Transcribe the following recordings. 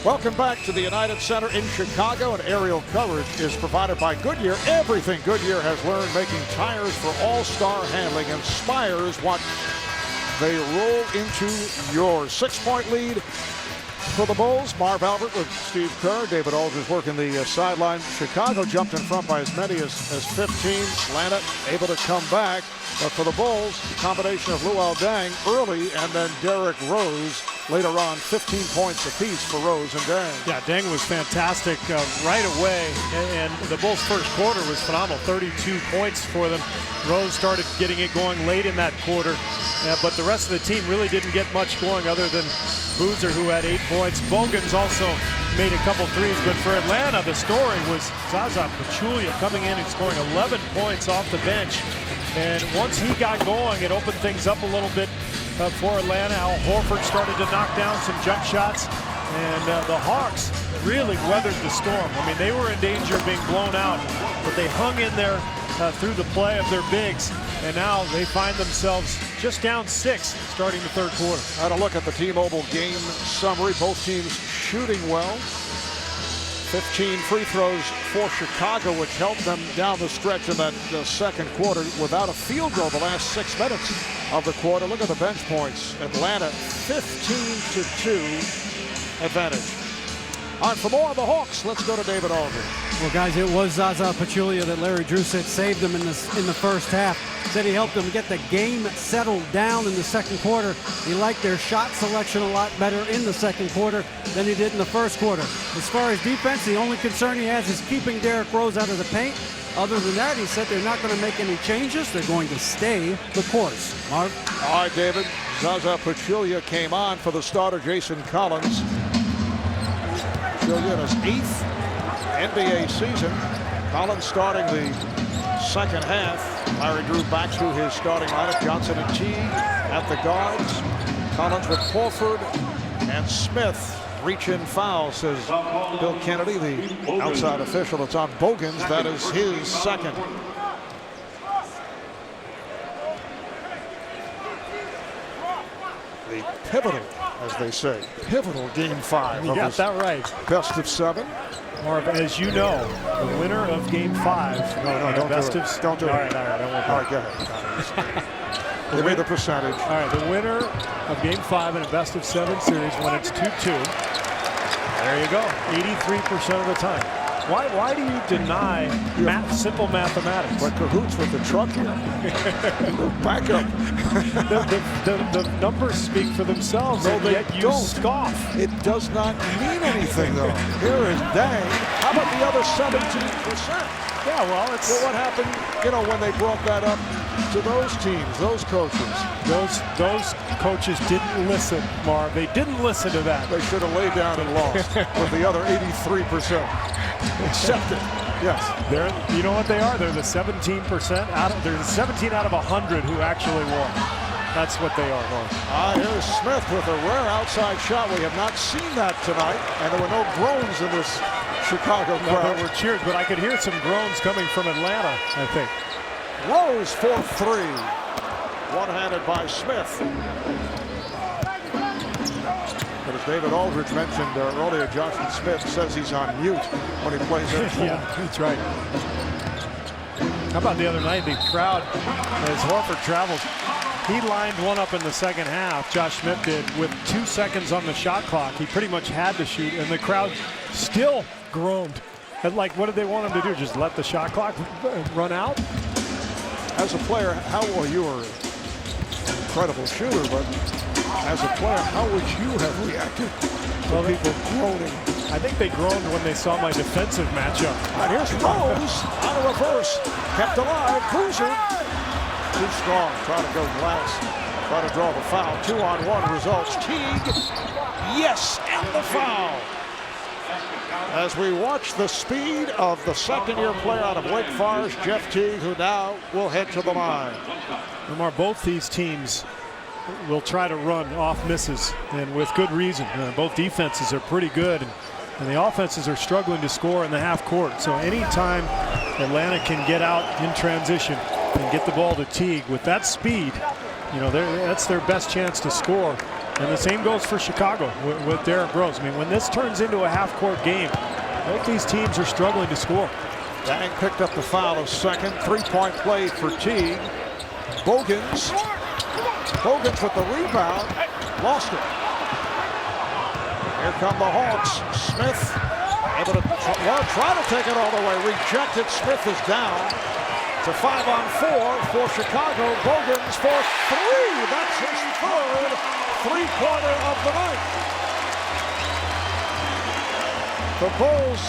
Welcome back to the United Center in Chicago, and aerial coverage is provided by Goodyear. Everything Goodyear has learned making tires for all-star handling inspires what they roll into yours. 6-point lead for the Bulls. Marv Albert with Steve Kerr. David Aldridge working the sideline. Chicago jumped in front by as many as 15. Atlanta able to come back. But for the Bulls, the combination of Luol Deng early and then Derrick Rose later on, 15 points apiece for Rose and Deng. Yeah, Deng was fantastic right away, and the Bulls' first quarter was phenomenal. 32 points for them. Rose started getting it going late in that quarter, but the rest of the team really didn't get much going other than Boozer, who had 8 points. Bogans also made a couple threes, but for Atlanta, the story was Zaza Pachulia coming in and scoring 11 points off the bench. And once he got going, it opened things up a little bit for Atlanta. Al Horford started to knock down some jump shots, and the Hawks really weathered the storm. I mean, they were in danger of being blown out, but they hung in there through the play of their bigs, and now they find themselves just down 6 starting the third quarter. Had a look at the T-Mobile game summary. Both teams shooting well. 15 free throws for Chicago, which helped them down the stretch in that second quarter without a field goal the last 6 minutes of the quarter. Look at the bench points. Atlanta 15-2 advantage. All right, for more of the Hawks, let's go to David Aldridge. Well, guys, it was Zaza Pachulia that Larry Drew said saved them in the first half. Said he helped them get the game settled down in the second quarter. He liked their shot selection a lot better in the second quarter than he did in the first quarter. As far as defense, the only concern he has is keeping Derrick Rose out of the paint. Other than that, he said they're not going to make any changes. They're going to stay the course. Marv? All right, David. Zaza Pachulia came on for the starter, Jason Collins. Pachulia in his 8th NBA season. Collins starting the second half. Larry Drew back to his starting lineup. Johnson and Teague at the guards. Collins with Horford and Smith. Reach-in foul, says Bill Kennedy, the outside official. It's on Bogans. That is his second. The pivotal, as they say, pivotal Game 5. You got that right. Best of 7. Marv, as you know, the winner of Game 5. No, don't best do it. Don't do it. All right, I won't. All right, go ahead. Give me the percentage. All right, the winner of Game 5 in a best of 7 series when it's 2-2. There you go, 83% of the time. Why do you deny simple mathematics? Like cahoots with the truck here. Back up. the numbers speak for themselves, No, and they yet you don't. scoff. It does not mean anything, though. Here is Deng. How about the other 17%? Yeah, well, Well, what happened, when they brought that up to those teams, those coaches? Those coaches didn't listen, Marv. They didn't listen to that. They should have laid down and lost with the other 83%. Accept it. Yes. You know what they are? They're the 17% they're the 17 out of 100 who actually won. That's what they are, Marv. Here's Smith with a rare outside shot. We have not seen that tonight, and there were no groans in this Chicago crowd. There were cheers, but I could hear some groans coming from Atlanta, I think. Rose for 3. One-handed by Smith. But as David Aldridge mentioned earlier, Johnson Smith says he's on mute when he plays it. Yeah, that's right. How about the other night, the crowd, as Horford travels, he lined one up in the second half, Josh Smith did, with 2 seconds on the shot clock. He pretty much had to shoot, and the crowd still groaned. And like, what did they want him to do? Just let the shot clock run out? As a player, you were an incredible shooter, but as a player, how would you have reacted to people groaning? I think they groaned when they saw my defensive matchup. And here's Rose on a reverse, kept alive. Boozer, too strong, trying to go glass, trying to draw the foul. 2-on-1 results. Teague, yes, and the foul. As we watch the speed of the second-year player out of Wake Forest, Jeff Teague, who now will head to the line. Lamar, both these teams will try to run off misses, and with good reason. Both defenses are pretty good, and the offenses are struggling to score in the half court. So anytime Atlanta can get out in transition and get the ball to Teague with that speed, that's their best chance to score. And the same goes for Chicago with Derrick Rose. I mean, when this turns into a half-court game, both these teams are struggling to score. Dang picked up the foul of second. Three-point play for Teague. Bogans with the rebound. Lost it. Here come the Hawks. Smith able to try to take it all the way. Rejected. Smith is down. It's a 5-on-4 for Chicago. Bogans for three. That's his third three-pointer of the night. The Bulls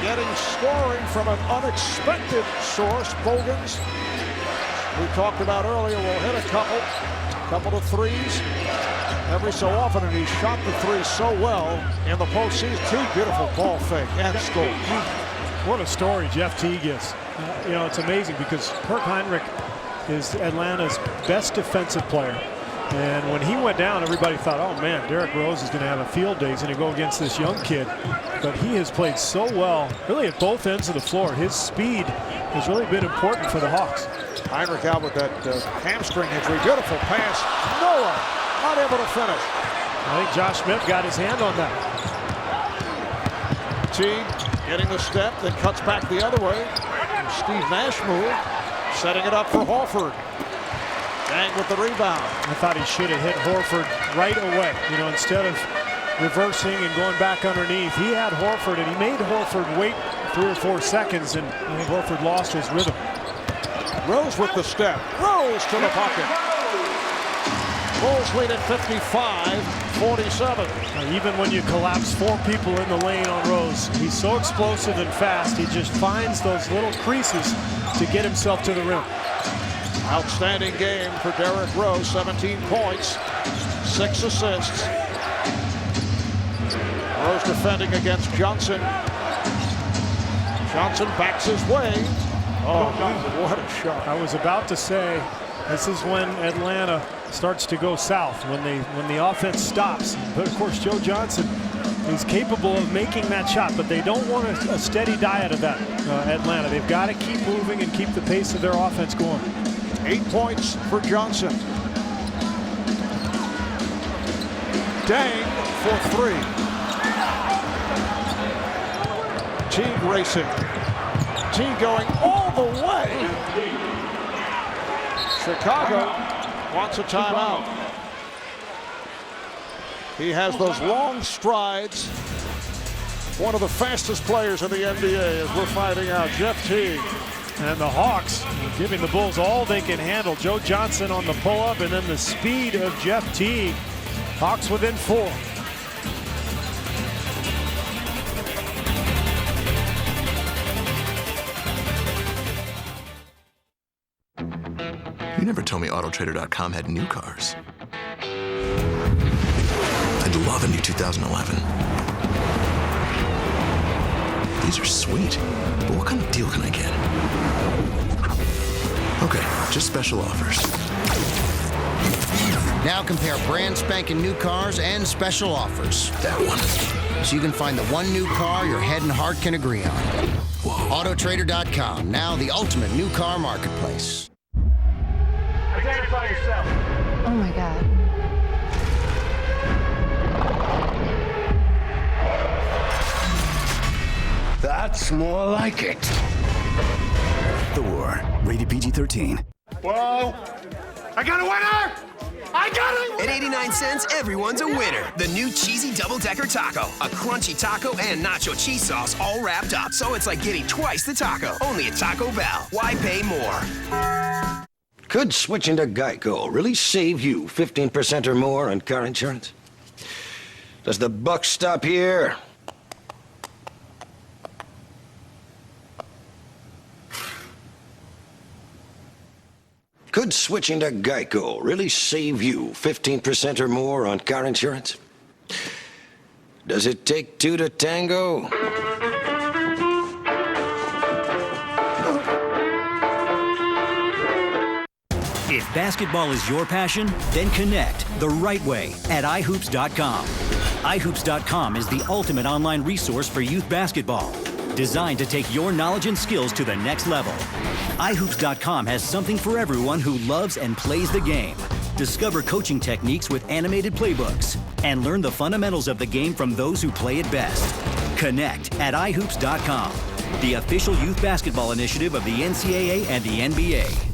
getting scoring from an unexpected source. Bogans, we talked about earlier, will hit a couple of threes every so often, and he shot the three so well in the postseason. Two beautiful ball fake and score. What a story Jeff Teague is. You know, it's amazing because Kirk Hinrich is Atlanta's best defensive player. And when he went down, everybody thought, oh man, Derrick Rose is going to have a field day. He's going to go against this young kid. But he has played so well, really at both ends of the floor. His speed has really been important for the Hawks. Hinrich out with that hamstring injury. Beautiful pass. Noah not able to finish. I think Josh Smith got his hand on that. Teague getting the step, then cuts back the other way. Steve Nash move, setting it up for Horford. Dang with the rebound. I thought he should have hit Horford right away. You know, instead of reversing and going back underneath, he had Horford, and he made Horford wait 3 or 4 seconds, and I think Horford lost his rhythm. Rose with the step. Rose to the bucket. Bulls lead at 55-47. Even when you collapse 4 people in the lane on Rose, he's so explosive and fast. He just finds those little creases to get himself to the rim. Outstanding game for Derrick Rose. 17 points, 6 assists. Rose defending against Johnson. Johnson backs his way. Oh, what a shot. I was about to say, this is when Atlanta starts to go south, when the offense stops. But of course, Joe Johnson is capable of making that shot, but they don't want a steady diet of that, Atlanta. They've got to keep moving and keep the pace of their offense going. 8 points for Johnson. Dang for 3. Teague racing. Teague going all the way. Chicago wants a timeout. He has those long strides. One of the fastest players in the NBA, as we're finding out, Jeff Teague. And the Hawks giving the Bulls all they can handle. Joe Johnson on the pull-up, and then the speed of Jeff Teague. Hawks within 4. You never told me Autotrader.com had new cars. I'd love a new 2011. These are sweet, but what kind of deal can I get? Okay, just special offers. Now compare brand spanking new cars and special offers. That one. So you can find the one new car your head and heart can agree on. Whoa. Autotrader.com, now the ultimate new car marketplace. Identify yourself. Oh my God. That's more like it. Thor, rated PG-13. Whoa! I got a winner! I got it! At 89 cents, everyone's a winner. The new cheesy double-decker taco. A crunchy taco and nacho cheese sauce all wrapped up. So it's like getting twice the taco. Only at Taco Bell. Why pay more? Could switching to Geico really save you 15% or more on car insurance? Does the buck stop here? Could switching to Geico really save you 15% or more on car insurance? Does it take 2 to tango? If basketball is your passion, then connect the right way at iHoops.com. iHoops.com is the ultimate online resource for youth basketball, designed to take your knowledge and skills to the next level. iHoops.com has something for everyone who loves and plays the game. Discover coaching techniques with animated playbooks and learn the fundamentals of the game from those who play it best. Connect at ihoops.com, the official youth basketball initiative of the NCAA and the NBA.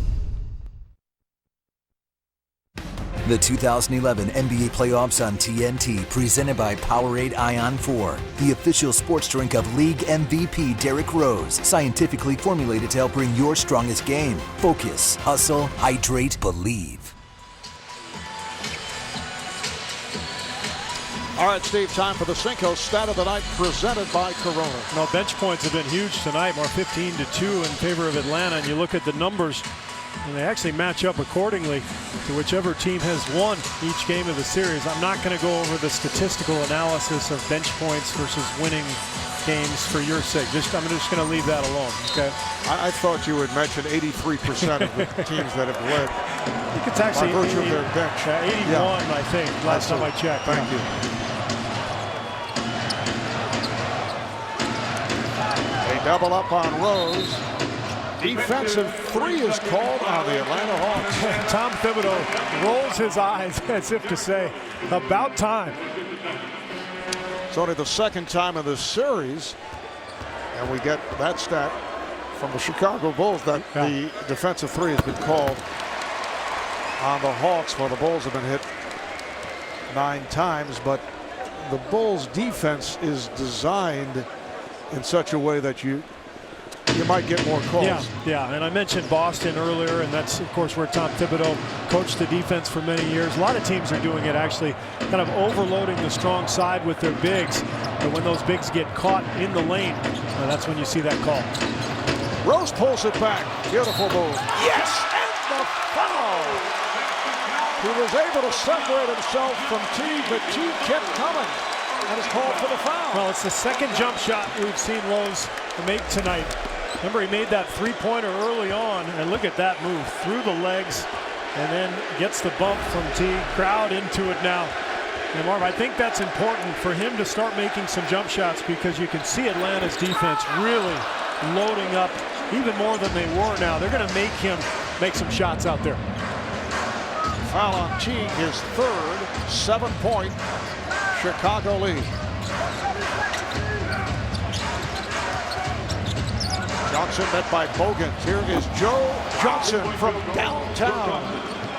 The 2011 NBA playoffs on TNT, presented by Powerade Ion 4, the official sports drink of league MVP Derrick Rose, scientifically formulated to help bring your strongest game. Focus, hustle, hydrate, believe. All right, Steve, time for the Cinco Stat of the Night presented by Corona. No, bench points have been huge tonight, more 15-2 in favor of Atlanta, and you look at the numbers, and they actually match up accordingly to whichever team has won each game of the series. I'm not going to go over the statistical analysis of bench points versus winning games for your sake. I'm just going to leave that alone, okay? I thought you would mention 83% of the teams that have led. I think it's actually by virtue of their bench. 81, I think, last time I checked. Thank you. They double up on Rose. Defensive three is called on the Atlanta Hawks. Tom Thibodeau rolls his eyes as if to say, about time. It's only the second time in this series, and we get that stat from the Chicago Bulls that the defensive three has been called on the Hawks. Well, the Bulls have been hit 9 times, but the Bulls defense is designed in such a way that you might get more calls. Yeah, and I mentioned Boston earlier, and that's, of course, where Tom Thibodeau coached the defense for many years. A lot of teams are doing it, actually, kind of overloading the strong side with their bigs. But when those bigs get caught in the lane, that's when you see that call. Rose pulls it back. Beautiful move. Yes, and the foul. He was able to separate himself from Teague, but Teague kept coming and is called for the foul. Well, it's the second jump shot we've seen Rose make tonight. Remember, he made that three-pointer early on, and look at that move through the legs, and then gets the bump from Teague. Crowd into it now. And Marv, I think that's important for him to start making some jump shots, because you can see Atlanta's defense really loading up even more than they were now. They're going to make him make some shots out there. Foul on Teague, his third, 7-point Chicago lead. Johnson met by Bogans. Here is Joe Johnson from downtown.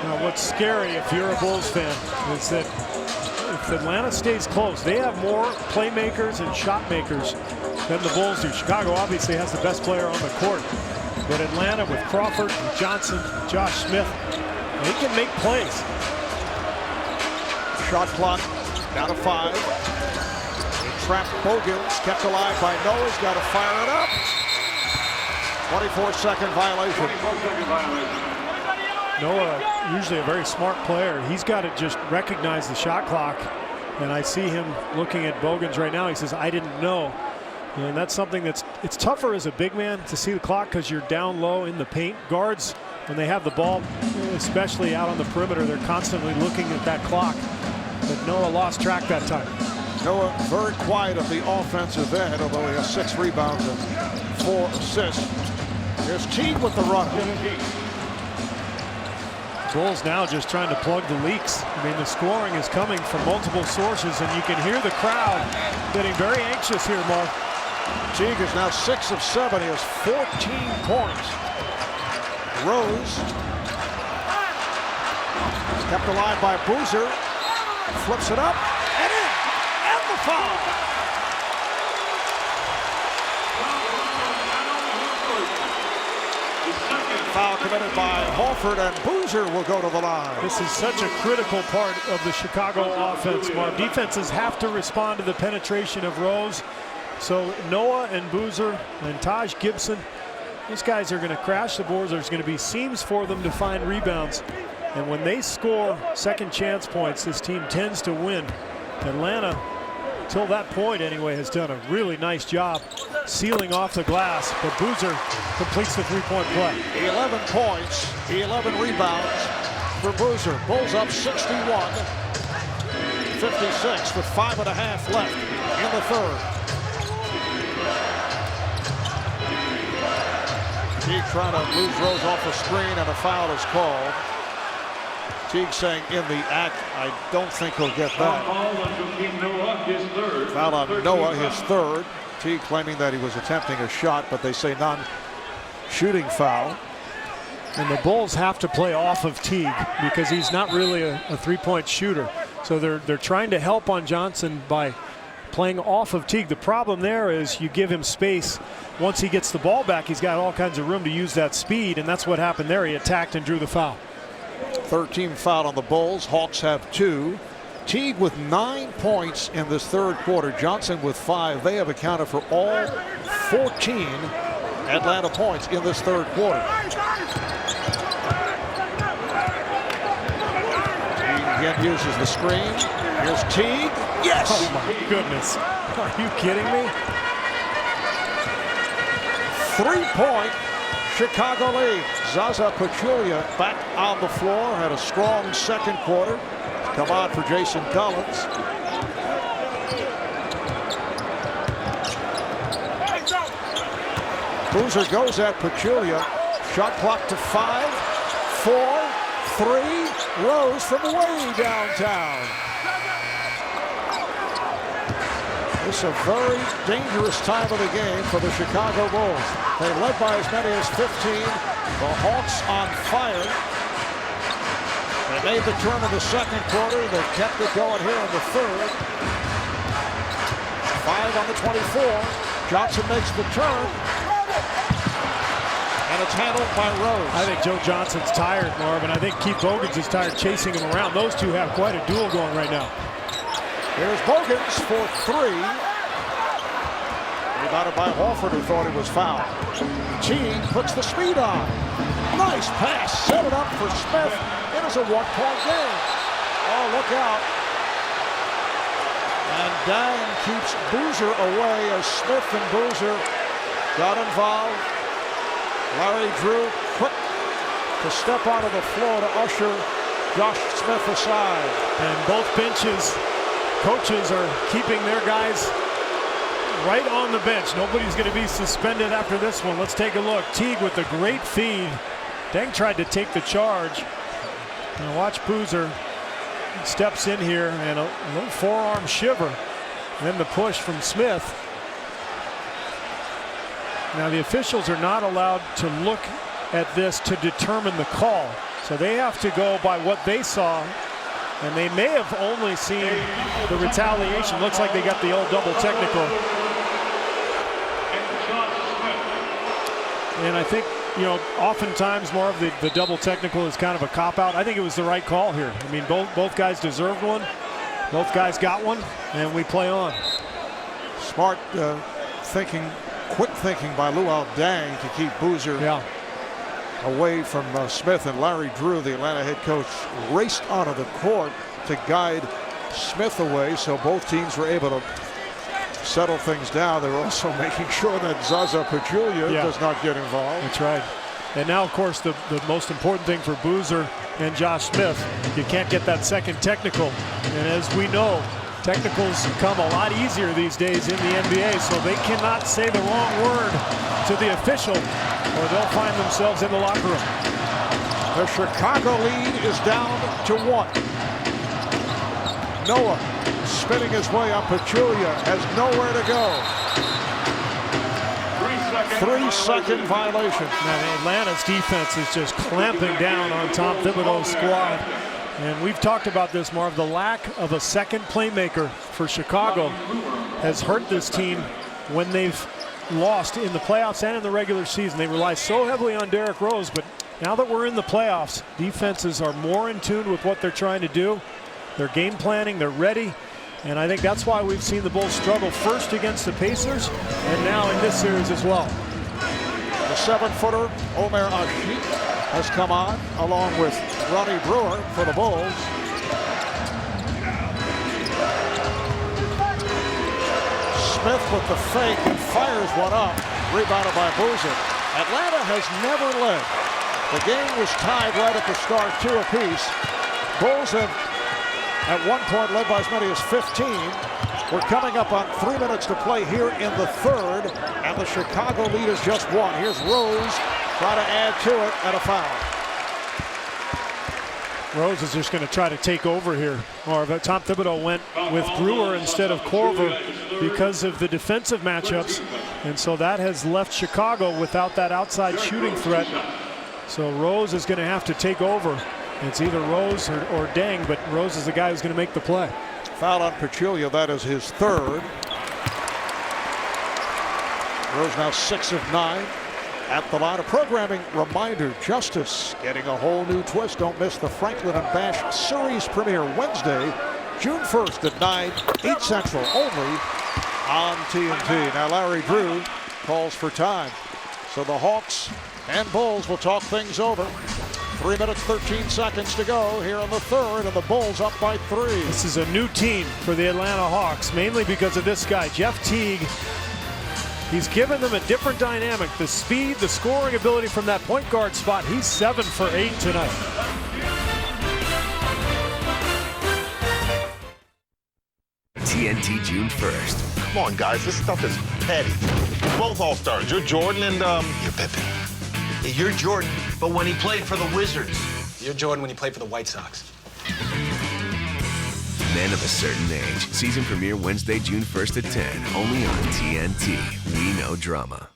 Now, what's scary if you're a Bulls fan is that if Atlanta stays close, they have more playmakers and shot makers than the Bulls do. Chicago obviously has the best player on the court, but Atlanta with Crawford, and Johnson, Josh Smith, they can make plays. Shot clock down to 5. He trapped Bogans, kept alive by Noah. He's got to fire it up. 24-second violation. Noah, usually a very smart player. He's got to just recognize the shot clock. And I see him looking at Bogans right now. He says, I didn't know. And that's something it's tougher as a big man to see the clock, because you're down low in the paint. Guards, when they have the ball, especially out on the perimeter, they're constantly looking at that clock. But Noah lost track that time. Noah very quiet at the offensive end, although he has 6 rebounds and 4 assists. Here's Teague with the run. Bulls now just trying to plug the leaks. I mean, the scoring is coming from multiple sources, and you can hear the crowd getting very anxious here, Mark. Teague is now 6 of 7. He has 14 points. Rose kept alive by Boozer. Flips it up and in. And the foul. Foul committed by Horford, and Boozer will go to the line. This is such a critical part of the Chicago offense, Mark. Defenses have to respond to the penetration of Rose. So Noah and Boozer and Taj Gibson, these guys are going to crash the boards. There's going to be seams for them to find rebounds. And when they score second chance points, this team tends to win. Atlanta, till that point anyway, has done a really nice job sealing off the glass, but Boozer completes the three-point play. 11 points, 11 rebounds for Boozer. Bulls up 61-56 with 5.5 left in the third. Teague trying to lose Rose off the screen, and a foul is called. Teague saying in the act, I don't think he'll get that. Foul on Noah, his third. Teague claiming that he was attempting a shot, but they say non-shooting foul. And the Bulls have to play off of Teague because he's not really a three-point shooter. So they're trying to help on Johnson by playing off of Teague. The problem there is you give him space. Once he gets the ball back, he's got all kinds of room to use that speed, and that's what happened there. He attacked and drew the foul. 13 foul on the Bulls. Hawks have 2. Teague with 9 points in this third quarter. Johnson with 5. They have accounted for all 14 Atlanta points in this third quarter. Teague again uses the screen. Here's Teague. Yes! Oh my goodness. Are you kidding me? 3-point Chicago lead. Zaza Pachulia back on the floor. Had a strong second quarter. Come on for Jason Collins. Boozer goes at Pachulia. Shot clock to 5, 4, 3. Rose from way downtown. It's a very dangerous time of the game for the Chicago Bulls. They led by as many as 15. The Hawks on fire. They made the turn in the second quarter. They've kept it going here in the third. 5 on the 24. Johnson makes the turn. And it's handled by Rose. I think Joe Johnson's tired, Marvin. I think Keith Bogans is tired chasing him around. Those two have quite a duel going right now. Here's Bogans for 3. Rebounded by Horford, who thought he was fouled. Teague puts the speed on. Nice pass. Set it up for Smith. It is a one-point game. Oh, look out. And Dang keeps Boozer away as Smith and Boozer got involved. Larry Drew quick to step onto the floor to usher Josh Smith aside. And both benches, coaches are keeping their guys right on the bench. Nobody's going to be suspended after this one. Let's take a look. Teague with a great feed. Deng tried to take the charge. Now watch Boozer steps in here and a little forearm shiver. And then the push from Smith. Now the officials are not allowed to look at this to determine the call. So they have to go by what they saw. And they may have only seen the retaliation. Looks like they got the old double technical. And I think, you know, oftentimes more of the double technical is kind of a cop-out. I think it was the right call here. I mean, both guys deserved one. Both guys got one, and we play on. Smart thinking, quick thinking by Luol Deng to keep Boozer away from Smith. And Larry Drew, the Atlanta head coach, raced onto the court to guide Smith away, so both teams were able to settle things down. They were also making sure that Zaza Pachulia does not get involved. That's right. And now, of course, the most important thing for Boozer and Josh Smith, you can't get that second technical. And as we know, technicals come a lot easier these days in the NBA, so they cannot say the wrong word to the official or they'll find themselves in the locker room. The Chicago lead is down to 1. Noah spinning his way up. Pachulia has nowhere to go. 3-second violation. Now Atlanta's defense is just clamping down on Tom Thibodeau's squad. And we've talked about this, Marv. The lack of a second playmaker for Chicago has hurt this team when they've lost in the playoffs and in the regular season. They rely so heavily on Derrick Rose, but now that we're in the playoffs, defenses are more in tune with what they're trying to do. They're game planning, they're ready, and I think that's why we've seen the Bulls struggle first against the Pacers and now in this series as well. The 7-footer Omer Asik has come on along with Ronnie Brewer for the Bulls. Smith with the fake and fires one up, rebounded by Boozer. Atlanta has never led. The game was tied right at the start, 2 apiece. Bulls have at one point led by as many as 15. We're coming up on 3 minutes to play here in the third, and the Chicago lead is just 1. Here's Rose trying to add to it, and a foul. Rose is just going to try to take over here. Or Tom Thibodeau went with Brewer instead of Korver because of the defensive matchups. And so that has left Chicago without that outside shooting threat. So Rose is going to have to take over. It's either Rose or Deng, but Rose is the guy who's going to make the play. Foul on Pachulia, that is his third. Rose now 6 of 9 at the line. A programming reminder, Justice getting a whole new twist. Don't miss the Franklin and Bash Series premiere Wednesday, June 1st at 9, 8 Central, only on TNT. Now Larry Drew calls for time. So the Hawks and Bulls will talk things over. 3 minutes, 13 seconds to go here in the third, and the Bulls up by 3. This is a new team for the Atlanta Hawks, mainly because of this guy, Jeff Teague. He's given them a different dynamic. The speed, the scoring ability from that point guard spot. He's 7 for 8 tonight. TNT June 1st. Come on, guys. This stuff is petty. Both All-Stars. You're Jordan and, You're Pippen. Yeah, you're Jordan, but when he played for the Wizards. You're Jordan when he played for the White Sox. Men of a Certain Age. Season premiere Wednesday, June 1st at 10. Only on TNT. We know drama.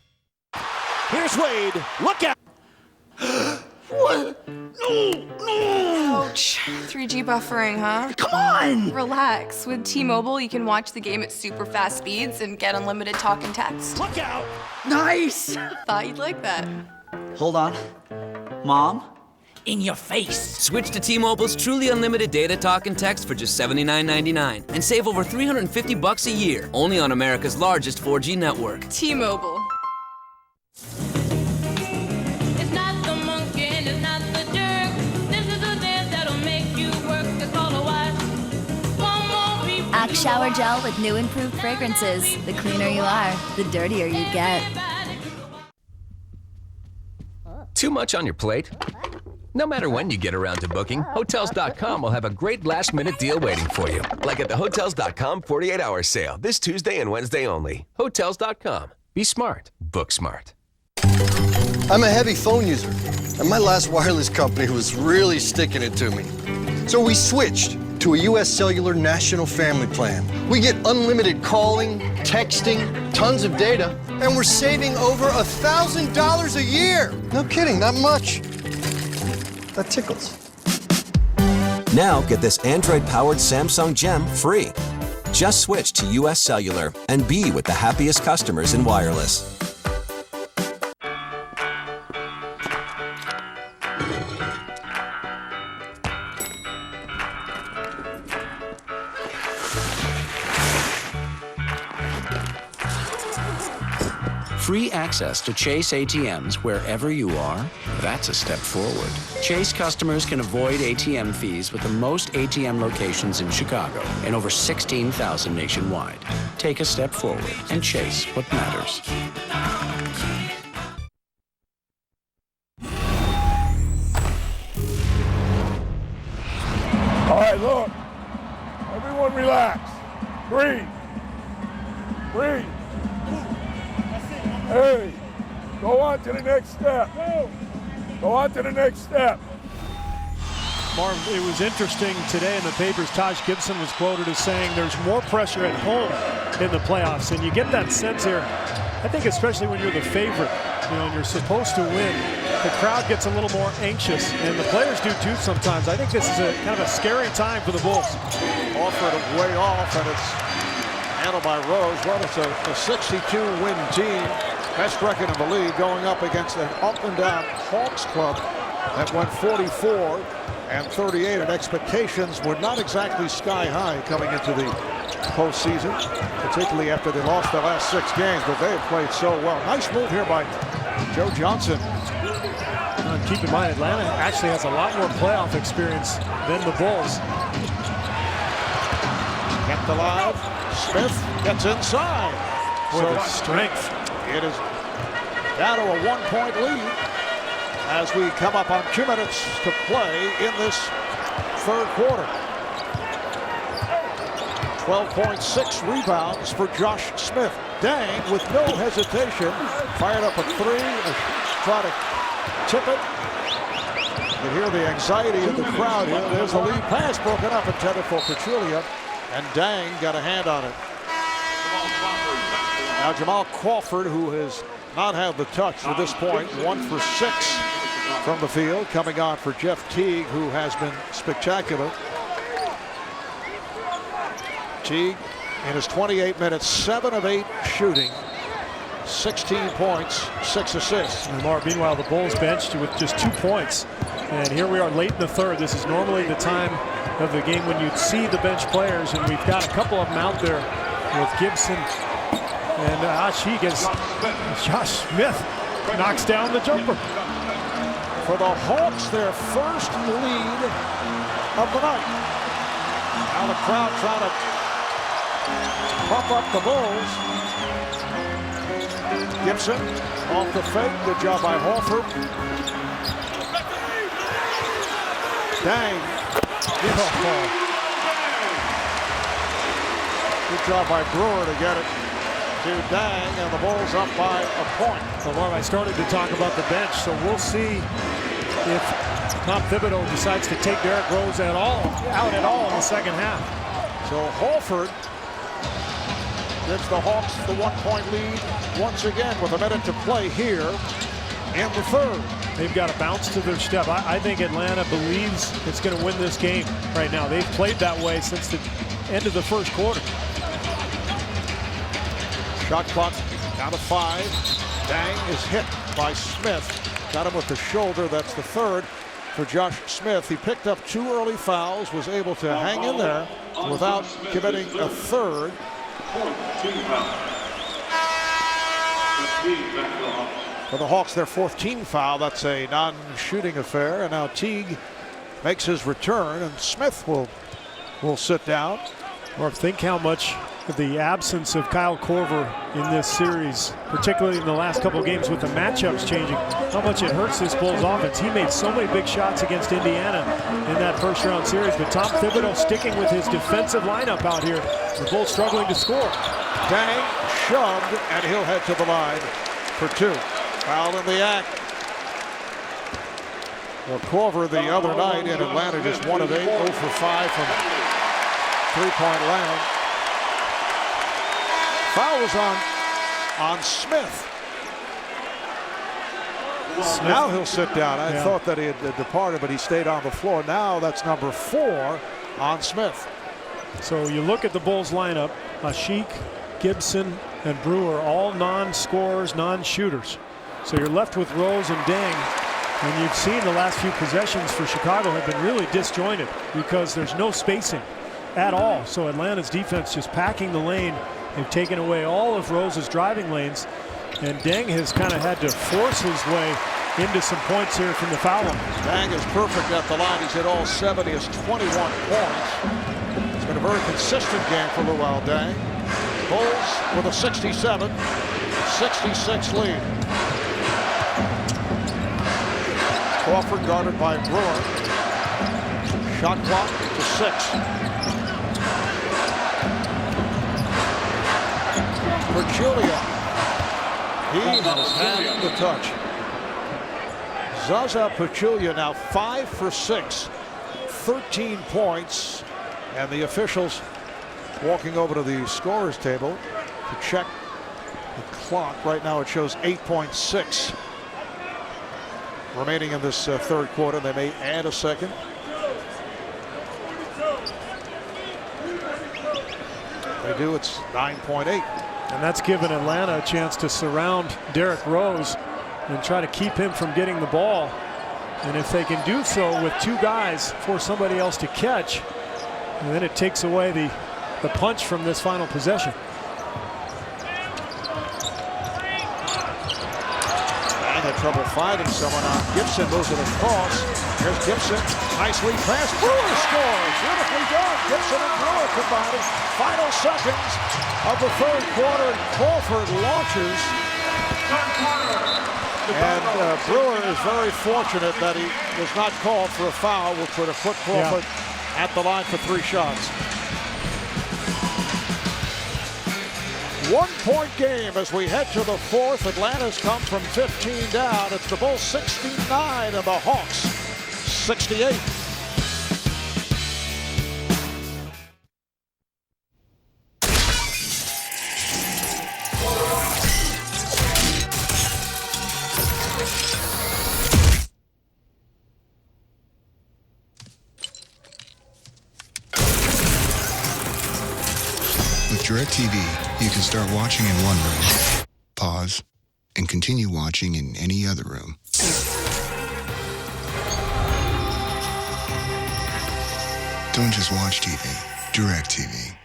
Here's Wade. Look out. What? No. Ouch. 3G buffering, huh? Come on. Relax. With T-Mobile, you can watch the game at super fast speeds and get unlimited talk and text. Look out. Nice. Thought you'd like that. Hold on. Mom? In your face. Switch to T-Mobile's truly unlimited data, talk, and text for just $79.99 and save over $350 a year, only on America's largest 4G network. T-Mobile. It's not the monkey and it's not the jerk. This is a dance that'll make you work. It's all a wash. One more beat. Axe Shower Gel with new improved fragrances. The cleaner you are, the dirtier you get. Too much on your plate? No matter when you get around to booking, Hotels.com will have a great last-minute deal waiting for you. Like at the Hotels.com 48-hour sale this Tuesday and Wednesday only. Hotels.com. Be smart. Book smart. I'm a heavy phone user, and my last wireless company was really sticking it to me. So we switched to a U.S. Cellular National Family Plan. We get unlimited calling, texting, tons of data, and we're saving over $1,000 a year. No kidding, not much. That tickles. Now get this Android-powered Samsung Gem free. Just switch to US Cellular and be with the happiest customers in wireless. Free access to Chase ATMs wherever you are, that's a step forward. Chase customers can avoid ATM fees with the most ATM locations in Chicago and over 16,000 nationwide. Take a step forward and chase what matters. All right, look. Everyone relax. Breathe. Breathe. Hey, go on to the next step. Go on to the next step. Marv, it was interesting today in the papers. Taj Gibson was quoted as saying there's more pressure at home in the playoffs, and you get that sense here. I think especially when you're the favorite, and you're supposed to win, the crowd gets a little more anxious, and the players do too sometimes. I think this is a kind of a scary time for the Bulls. Offered it way off, and it's handled by Rose. Well, it's a 62-win team. Best record in the league, going up against an up-and-down Hawks club that went 44 and 38, and expectations were not exactly sky high coming into the postseason, particularly after they lost their last 6 games, but they have played so well. Nice move here by Joe Johnson. Keep in mind, Atlanta actually has a lot more playoff experience than the Bulls. Kept alive. Smith gets inside. Boy, the strength. It is down to a 1-point lead as we come up on 2 minutes to play in this third quarter. 12.6 rebounds for Josh Smith. Deng, with no hesitation, fired up a 3, try to tip it. can hear the anxiety in the crowd here. There's the lead pass broken up, intended for Pachulia, and Dang got a hand on it. Now Jamal Crawford, who has not had the touch to this point, 1 for 6 from the field, coming on for Jeff Teague, who has been spectacular. Teague in his 28 minutes, 7 of 8 shooting, 16 points, 6 assists. And meanwhile, the Bulls benched with just 2 points. And here we are late in the third. This is normally the time of the game when you'd see the bench players, and we've got a couple of them out there with Gibson and Ashiq as Josh Smith knocks down the jumper. For the Hawks, their first lead of the night. Now the crowd trying to pump up the Bulls. Gibson off the fake. Good job by Horford. Dang. Good job by Brewer to get it to Dang, and the Bulls up by a point. Well, I started to talk about the bench, so we'll see if Tom Thibodeau decides to take Derrick Rose out at all in the second half. So Horford gives the Hawks the 1-point lead once again with a minute to play here in the third. They've got to bounce to their step. I think Atlanta believes it's going to win this game right now. They've played that way since the end of the first quarter. Shot clock down to 5. Dang is hit by Smith. Got him with the shoulder. That's the third for Josh Smith. He picked up 2 early fouls, was able to hang in there without committing a third. For the Hawks, their 4th team foul. That's a non-shooting affair. And now Teague makes his return, and Smith will sit down. Or think how much the absence of Kyle Korver in this series, particularly in the last couple of games with the matchups changing, how much it hurts this Bulls offense. He made so many big shots against Indiana in that first round series, but Tom Thibodeau sticking with his defensive lineup out here. The Bulls struggling to score. Dang shoved, and he'll head to the line for 2. Foul in the act. Well, Korver the other night in Atlanta just 1 of 8, 0 for 5 from three-point land. Foul was on Smith. Now he'll sit down. I thought that he had departed, but he stayed on the floor. Now that's number 4 on Smith. So you look at the Bulls lineup, Ashiq, Gibson, and Brewer, all non-scorers, non-shooters. So you're left with Rose and Dang. And you've seen the last few possessions for Chicago have been really disjointed because there's no spacing at all. So Atlanta's defense just packing the lane. They've taken away all of Rose's driving lanes, and Deng has kind of had to force his way into some points here from the foul line. Deng is perfect at the line. He's hit all 7. He has 21 points. It's been a very consistent game for Luol Deng. Bulls with a 67-66 lead. Crawford guarded by Brewer. Shot clock to 6. Pachulia, he has had the touch. Zaza Pachulia now 5 for 6, 13 points, and the officials walking over to the scorer's table to check the clock. Right now it shows 8.6 remaining in this third quarter. They may add a second. They do, it's 9.8. And that's given Atlanta a chance to surround Derrick Rose and try to keep him from getting the ball. And if they can do so with 2 guys for somebody else to catch, and then it takes away the punch from this final possession. And had trouble finding someone on Gibson. Moves it across. Here's Gibson. Nicely passed. Brewer scores. Beautifully done. Gibson and Brewer combining. Final seconds of the third quarter. Crawford launches. And Brewer is very fortunate that he was not called for a foul, which would have put Crawford at the line for 3 shots. 1-point game as we head to the fourth. Atlanta's come from 15 down. It's the Bulls 69 and the Hawks 68. With DirecTV, you can start watching in one room, pause, and continue watching in any other room. Don't just watch TV, DirecTV.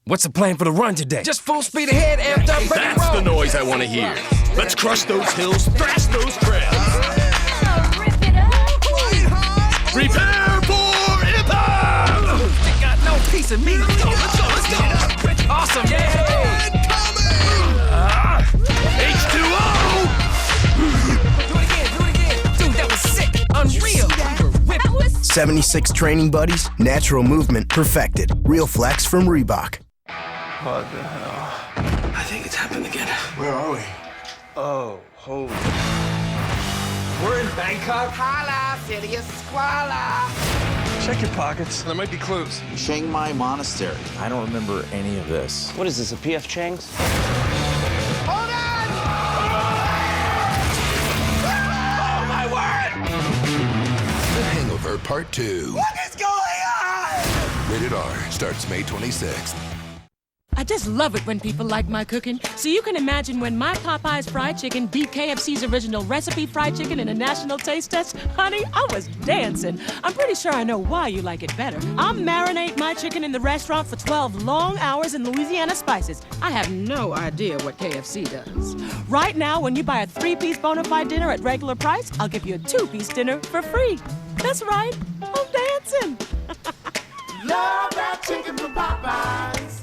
What's the plan for the run today? Just full speed ahead, amped up, ready to roll. That's the noise I want to hear. Let's crush those hills, thrash those trails. Prepare for impact! You got no piece of me. Let's go, let's go, let's go. Awesome, yeah. H2O! Do it again. Dude, that was sick. Unreal. 76 training buddies, natural movement perfected. Real Flex from Reebok. What the hell? I think it's happened again. Where are we? Oh, holy. We're in Bangkok? Holla, city of Squala. Check your pockets. There might be clues. Chiang Mai Monastery. I don't remember any of this. What is this, a P.F. Chang's? Hold on! Oh, my word! The Hangover Part 2. What is going on? Rated R. Starts May 26th. I just love it when people like my cooking. So you can imagine when my Popeye's fried chicken beat KFC's original recipe fried chicken in a national taste test. Honey, I was dancing. I'm pretty sure I know why you like it better. I'll marinate my chicken in the restaurant for 12 long hours in Louisiana spices. I have no idea what KFC does. Right now, when you buy a 3-piece bona fide dinner at regular price, I'll give you a 2-piece dinner for free. That's right, I'm dancing. Love that chicken from Popeyes.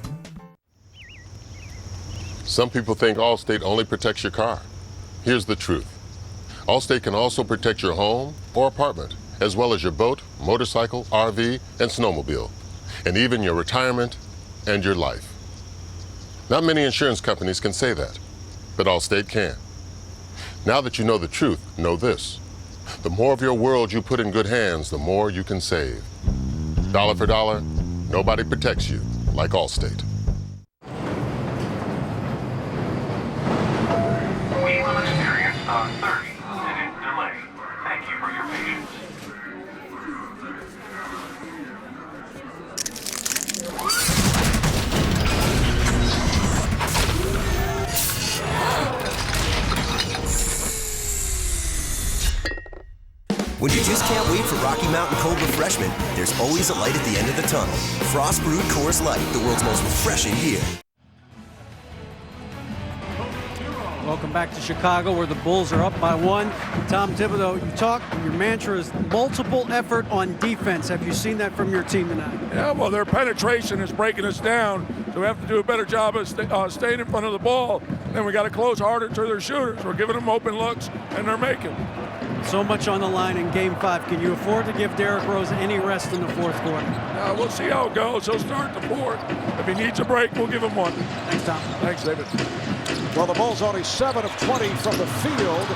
Some people think Allstate only protects your car. Here's the truth. Allstate can also protect your home or apartment, as well as your boat, motorcycle, RV, and snowmobile, and even your retirement and your life. Not many insurance companies can say that, but Allstate can. Now that you know the truth, know this. The more of your world you put in good hands, the more you can save. Dollar for dollar, nobody protects you like Allstate. We will experience a 30-minute delay. Thank you for your patience. When you just can't wait for Rocky Mountain Cold Refreshment, there's always a light at the end of the tunnel. Frost Brewed Coors Light, the world's most refreshing beer. Welcome back to Chicago, where the Bulls are up by 1. Tom Thibodeau, you talk, your mantra is multiple effort on defense. Have you seen that from your team tonight? Yeah, well, their penetration is breaking us down, so we have to do a better job of staying in front of the ball. Then we got to close harder to their shooters. We're giving them open looks, and they're making. So much on the line in Game 5. Can you afford to give Derrick Rose any rest in the fourth quarter? We'll see how it goes. He'll start the fourth. If he needs a break, we'll give him one. Thanks, Tom. Thanks, David. Well, the Bulls only 7 of 20 from the field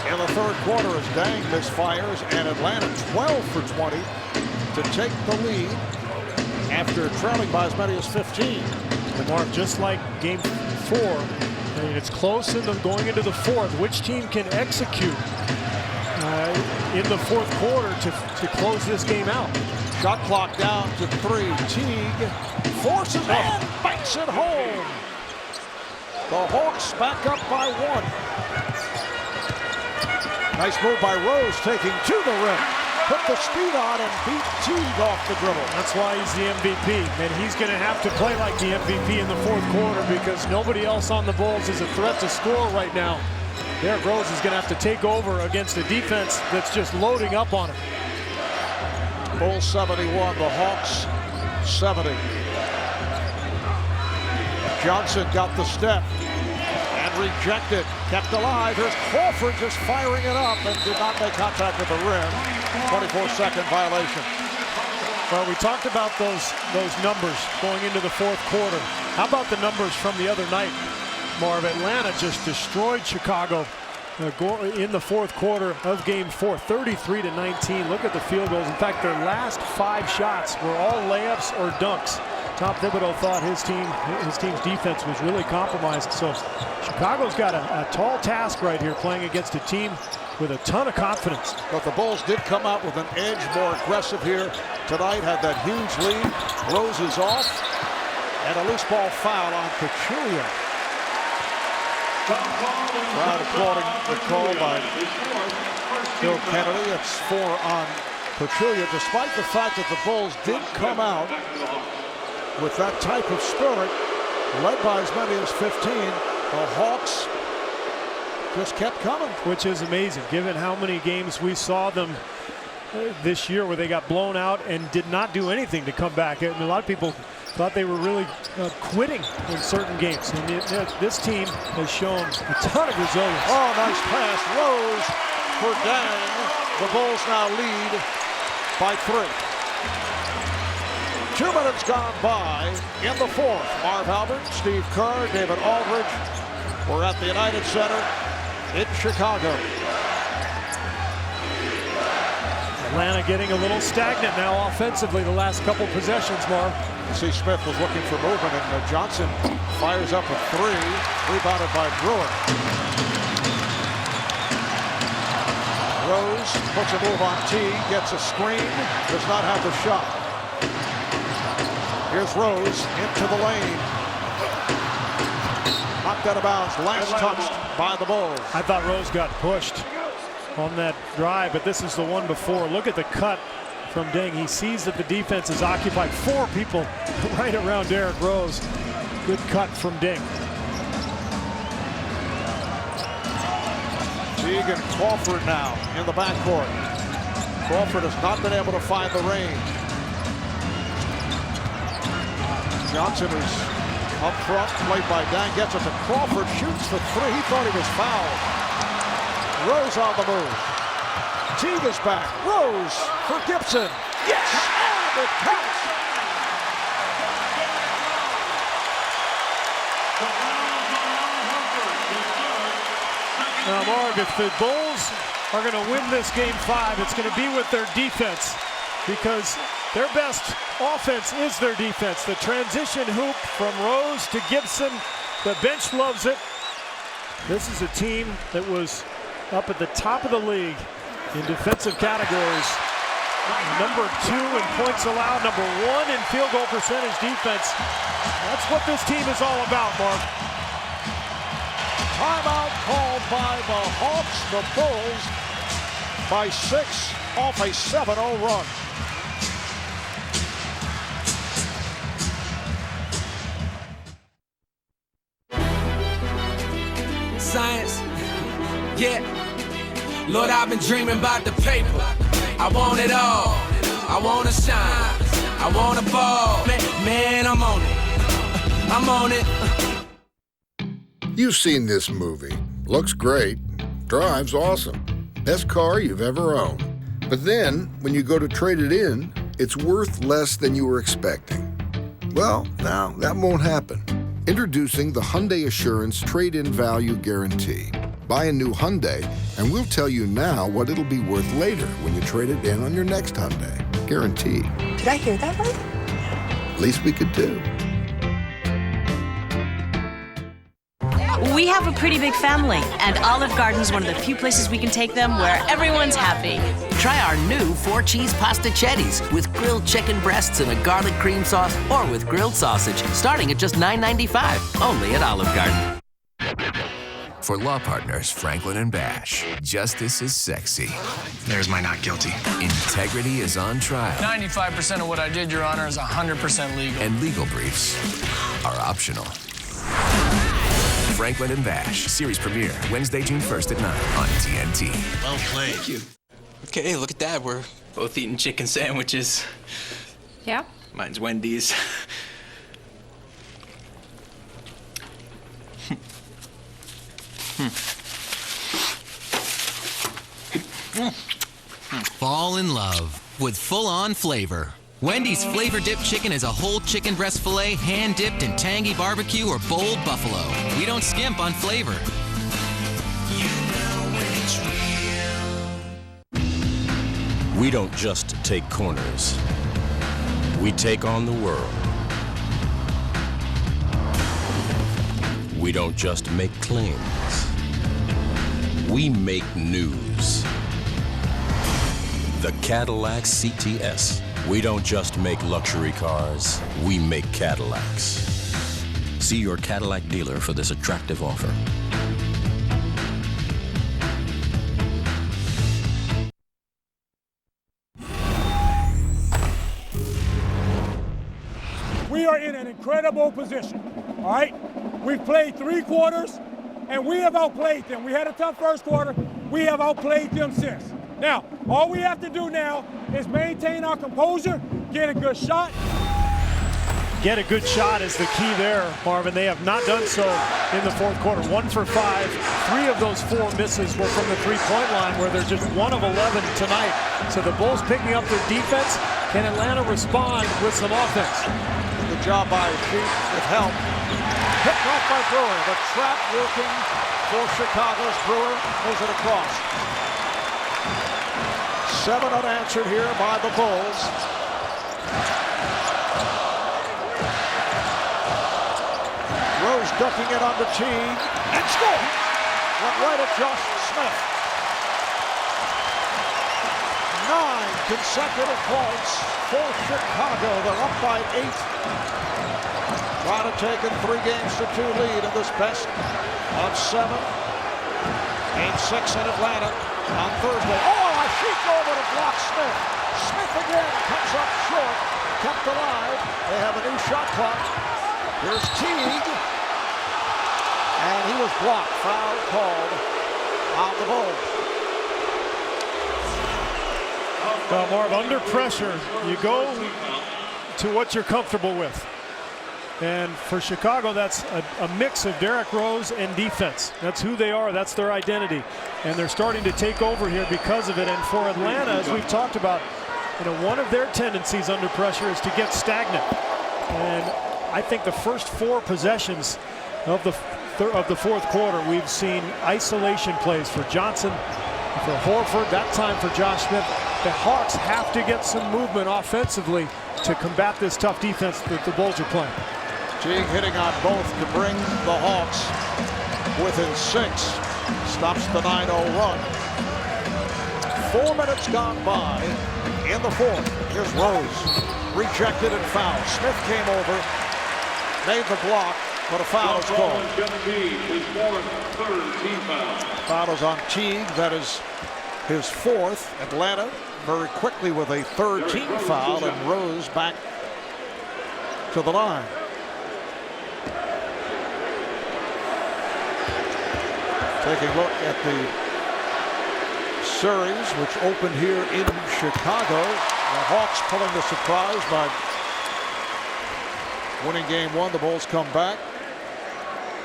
in the third quarter as Dang misfires, and Atlanta 12 for 20 to take the lead after trailing by as many as 15. And Mark, just like Game 4, I mean, it's close going into the fourth. Which team can execute in the fourth quarter to close this game out? Shot clock down to 3. Teague forces and banks it home. The Hawks back up by 1. Nice move by Rose, taking to the rim. Put the speed on and beat Teague off the dribble. That's why he's the MVP. And he's going to have to play like the MVP in the fourth quarter because nobody else on the Bulls is a threat to score right now. Derrick Rose is going to have to take over against a defense that's just loading up on him. Bulls 71, the Hawks 70. Johnson got the step and rejected, kept alive. Here's Crawford just firing it up and did not make contact with the rim. 24-second violation. Well, we talked about those numbers going into the fourth quarter. How about the numbers from the other night? Marv, Atlanta just destroyed Chicago in the fourth quarter of Game 4, 33-19. Look at the field goals. In fact, their last 5 shots were all layups or dunks. Tom Thibodeau thought his team's defense was really compromised. So Chicago's got a tall task right here, playing against a team with a ton of confidence. But the Bulls did come out with an edge, more aggressive here tonight, had that huge lead. Rose is off, and a loose ball foul on Pachulia. Crowd applauding the call by Bill Kennedy. It's 4 on Pachulia, despite the fact that the Bulls did come out with that type of spirit, led by as many as 15. The Hawks just kept coming. Which is amazing, given how many games we saw them this year where they got blown out and did not do anything to come back. And a lot of people thought they were really quitting in certain games. And this team has shown a ton of resilience. Oh, nice pass. Rose for Dang. The Bulls now lead by 3. 2 minutes gone by in the fourth. Marv Albert, Steve Kerr, David Aldridge. We're at the United Center in Chicago. Atlanta getting a little stagnant now offensively the last couple possessions, Marv. C. Smith was looking for movement, and Johnson fires up a 3, rebounded by Brewer. Rose puts a move on T, gets a screen, does not have the shot. Here's Rose into the lane. Knocked out of bounds, last touched by the Bulls. I thought Rose got pushed on that drive, but this is the one before. Look at the cut from Deng. He sees that the defense is occupied. 4 people right around Derrick Rose. Good cut from Deng. Teague and Crawford now in the backcourt. Crawford has not been able to find the range. Johnson is up front, played by Dang, gets it to Crawford, shoots the 3. He thought he was fouled. Rose on the move. Teague is back. Rose for Gibson. Yes! And it counts! Now, Marv, if the Bulls are going to win this Game 5, it's going to be with their defense, because their best offense is their defense. The transition hoop from Rose to Gibson, the bench loves it. This is a team that was up at the top of the league in defensive categories. Number 2 in points allowed, number 1 in field goal percentage defense. That's what this team is all about, Mark. Timeout called by the Hawks. The Bulls by 6 off a 7-0 run. Science, yeah. Lord, I've been dreaming about the paper. I want it all. I want to shine. I want to ball. Man, I'm on it. I'm on it. You've seen this movie. Looks great. Drives awesome. Best car you've ever owned. But then, when you go to trade it in, it's worth less than you were expecting. Well, now that won't happen. Introducing the Hyundai Assurance Trade-In Value Guarantee. Buy a new Hyundai, and we'll tell you now what it'll be worth later when you trade it in on your next Hyundai. Guaranteed. Did I hear that right? Least we could do. We have a pretty big family, and Olive Garden is one of the few places we can take them where everyone's happy. Try our new 4-cheese pasta chettis with grilled chicken breasts and a garlic cream sauce, or with grilled sausage, starting at just $9.95, only at Olive Garden. For law partners Franklin and Bash, justice is sexy. There's my not guilty. Integrity is on trial. 95% of what I did, Your Honor, is 100% legal. And legal briefs are optional. Franklin and Bash, series premiere Wednesday, June 1st at 9 on TNT. Well played. Thank you. Okay, look at that. We're both eating chicken sandwiches. Yeah? Mine's Wendy's. Fall in love with full-on flavor. Wendy's Flavor Dip Chicken is a whole chicken breast filet hand-dipped in tangy barbecue or bold buffalo. We don't skimp on flavor. We don't just take corners. We take on the world. We don't just make claims. We make news. The Cadillac CTS. We don't just make luxury cars, we make Cadillacs. See your Cadillac dealer for this attractive offer. We are in an incredible position, all right? We've played 3 quarters, and we have outplayed them. We had a tough first quarter. We have outplayed them since. Now, all we have to do now is maintain our composure, get a good shot. Get a good shot is the key there, Marvin. They have not done so in the fourth quarter. 1 for 5. 3 of those 4 misses were from the three-point line, where they're just 1 of 11 tonight. So the Bulls picking up their defense. Can Atlanta respond with some offense? Good job by Sheik with help. Picked off by Brewer. The trap working for Chicago's Brewer. Moves it across. 7 unanswered here by the Bulls. Rose ducking it under Teague and scored. Went right at Josh Smith. 9 consecutive points for Chicago. They're up by 8. Trying to take a 3-2 lead in this best of 7. Game 6 in Atlanta on Thursday. Oh, a sheet over to block Smith. Smith again comes up short. Kept alive. They have a new shot clock. Here's Teague. And he was blocked. Foul called on the Bulls. Marv, under pressure, you go to what you're comfortable with. And for Chicago, that's a mix of Derrick Rose and defense. That's who they are. That's their identity. And they're starting to take over here because of it. And for Atlanta, as we've talked about, one of their tendencies under pressure is to get stagnant. And I think the first 4 possessions of the fourth quarter, we've seen isolation plays for Johnson, for Horford, that time for Josh Smith. The Hawks have to get some movement offensively to combat this tough defense that the Bulls are playing. Teague hitting on both to bring the Hawks within 6. Stops the 9-0 run. 4 minutes gone by in the fourth. Here's Rose. Rejected and fouled. Smith came over, made the block, but a foul is called. Foul is on Teague. That is his 4th. Atlanta very quickly with a 3rd team foul, and Rose back to the line. Taking a look at the series, which opened here in Chicago. The Hawks pulling the surprise by winning game 1. The Bulls come back.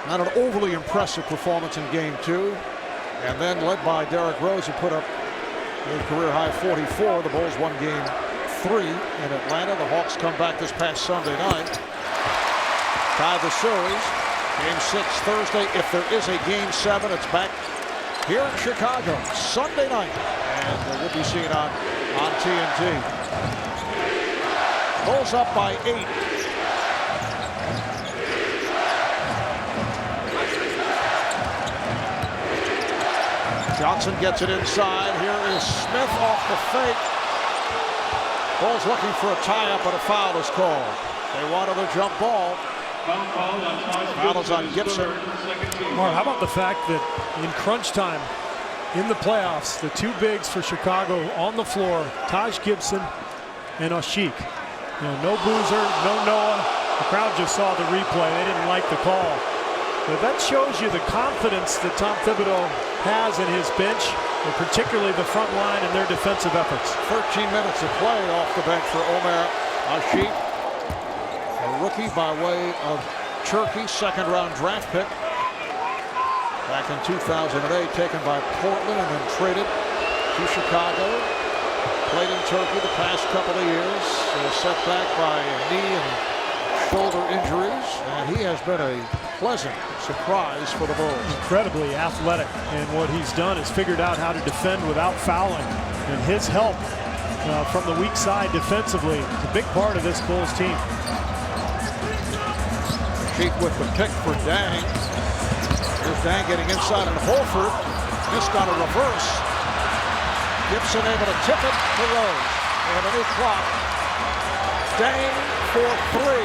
Not an overly impressive performance in game 2. And then led by Derrick Rose, who put up a career-high 44. The Bulls won game 3 in Atlanta. The Hawks come back this past Sunday night. Tied the series. Game 6 Thursday. If there is a game 7, it's back here in Chicago Sunday night. And we'll be seen on TNT. Bulls up by 8. Johnson gets it inside. Here is Smith off the fake. Bulls looking for a tie-up, but a foul is called. They wanted a jump ball. Foul is on Gibson. Mark, how about the fact that in crunch time in the playoffs, the 2 bigs for Chicago on the floor, Taj Gibson and Asik. No Boozer, no Noah. The crowd just saw the replay. They didn't like the call. But that shows you the confidence that Tom Thibodeau has in his bench, and particularly the front line and their defensive efforts. 13 minutes of play off the bench for Omer Asik, a rookie by way of Turkey, 2nd-round draft pick. Back in 2008, taken by Portland and then traded to Chicago. Played in Turkey the past couple of years, set back by knee and shoulder injuries, and he has been a pleasant surprise for the Bulls. Incredibly athletic, and what he's done is figured out how to defend without fouling, and his help from the weak side defensively. It's a big part of this Bulls team. Keep with the pick for Dang. Here's Dang getting inside on Horford. This got a reverse. Gibson able to tip it to Rose. They have a new clock. Dang for 3.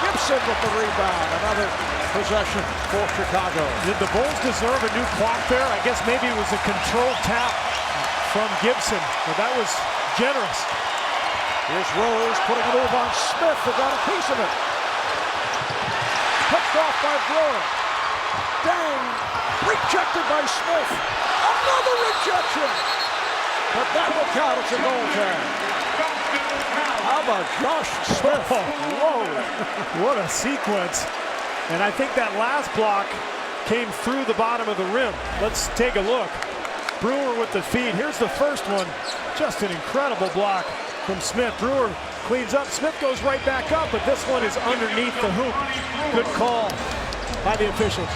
Gibson with the rebound. Another possession for Chicago. Did the Bulls deserve a new clock there? I guess maybe it was a controlled tap from Gibson, but that was generous. Here's Rose putting a move on Smith, who got a piece of it. Picked off by Brewer. Dang, rejected by Smith. Another rejection. But that will count. It's a goal tag. How about Josh Smith? Whoa, what a sequence. And I think that last block came through the bottom of the rim. Let's take a look. Brewer with the feed. Here's the first one. Just an incredible block from Smith. Brewer cleans up. Smith goes right back up, but this one is underneath the hoop. Good call by the officials.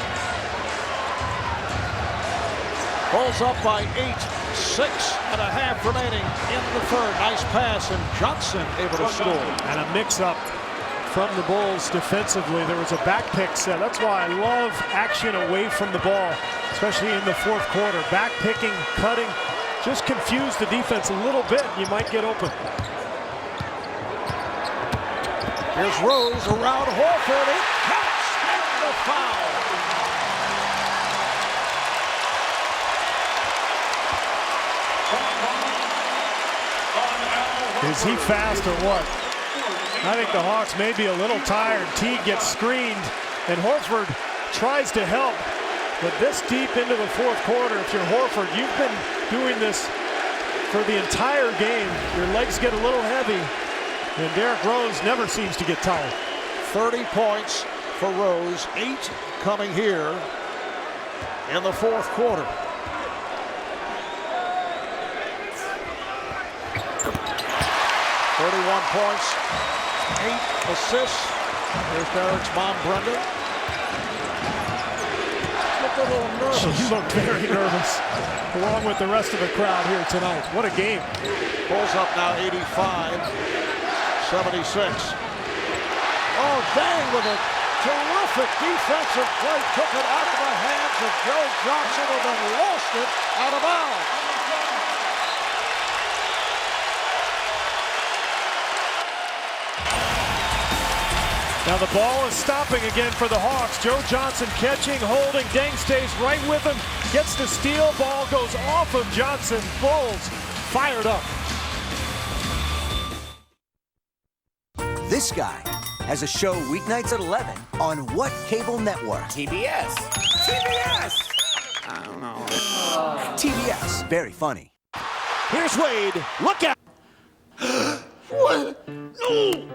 Bulls up by 8. 6.5 remaining in the third. Nice pass, and Johnson able to score. And a mix-up from the Bulls defensively. There was a back pick set. That's why I love action away from the ball, especially in the fourth quarter. Back picking, cutting, just confuse the defense a little bit. You might get open. Here's Rose around Horford. It counts, and the foul. Is he fast or what? I think the Hawks may be a little tired. Teague gets screened, and Horford tries to help. But this deep into the fourth quarter, if you're Horford, you've been doing this for the entire game. Your legs get a little heavy, and Derrick Rose never seems to get tired. 30 points for Rose, 8 coming here in the fourth quarter. 31 points, 8 assists. There's Derrick's mom, Brenda. Looked a little nervous. She looked very nervous, along with the rest of the crowd here tonight. What a game. Bulls up now 85-76. Oh, Dang with a terrific defensive play. Took it out of the hands of Joe Johnson, and then lost it out of bounds. Now the ball is stopping again for the Hawks. Joe Johnson catching, holding. Dang stays right with him. Gets the steal. Ball goes off of Johnson. Bulls fired up. This guy has a show weeknights at 11 on what cable network? TBS. TBS! I don't know. TBS. Very funny. Here's Wade. Look out. What? No!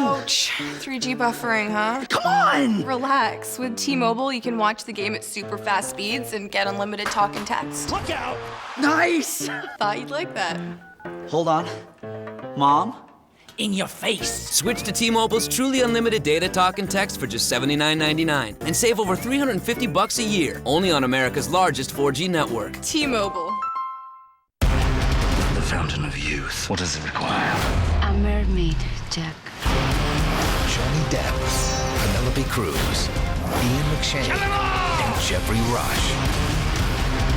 Ouch. 3G buffering, huh? Come on! Relax. With T-Mobile, you can watch the game at super fast speeds and get unlimited talk and text. Look out! Nice! Thought you'd like that. Hold on. Mom? In your face. Switch to T-Mobile's truly unlimited data, talk, and text for just $79.99 and save over $350 a year, only on America's largest 4G network. T-Mobile. The fountain of youth. What does it require? A mermaid, Jack. Johnny Depp, Penelope Cruz, Ian McShane, and Jeffrey Rush.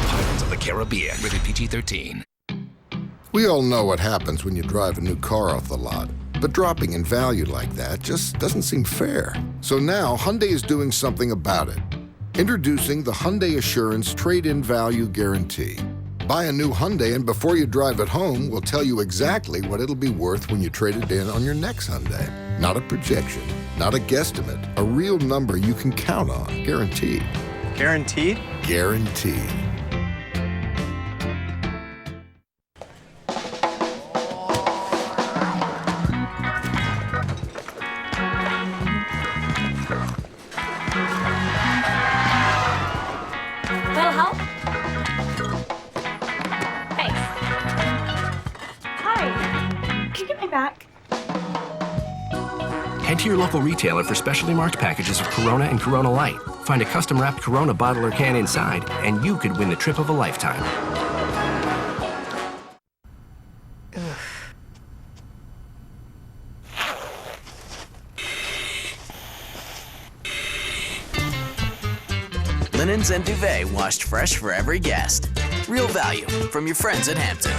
Pirates of the Caribbean, rated PG-13. We all know what happens when you drive a new car off the lot, but dropping in value like that just doesn't seem fair. So now Hyundai is doing something about it. Introducing the Hyundai Assurance Trade-in Value Guarantee. Buy a new Hyundai, and before you drive it home, we'll tell you exactly what it'll be worth when you trade it in on your next Hyundai. Not a projection, not a guesstimate, a real number you can count on, guaranteed. Guaranteed? Guaranteed. That'll help? Thanks. Hi. Can you get my back? Head to your local retailer for specialty marked packages of Corona and Corona Light. Find a custom wrapped Corona bottle or can inside, and you could win the trip of a lifetime. linens, and duvet washed fresh for every guest. Real value from your friends at Hampton.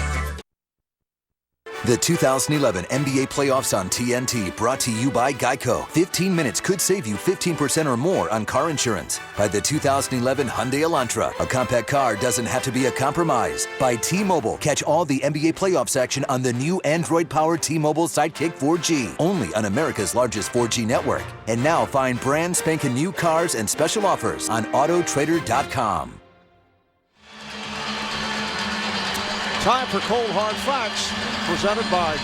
The 2011 NBA playoffs on TNT, brought to you by Geico. 15 minutes could save you 15% or more on car insurance. By the 2011 Hyundai Elantra, a compact car doesn't have to be a compromise. By T-Mobile, catch all the NBA playoffs action on the new Android-powered T-Mobile Sidekick 4G, only on America's largest 4G network. And now find brand spanking new cars and special offers on Autotrader.com. Time for Cold Hard Facts, presented by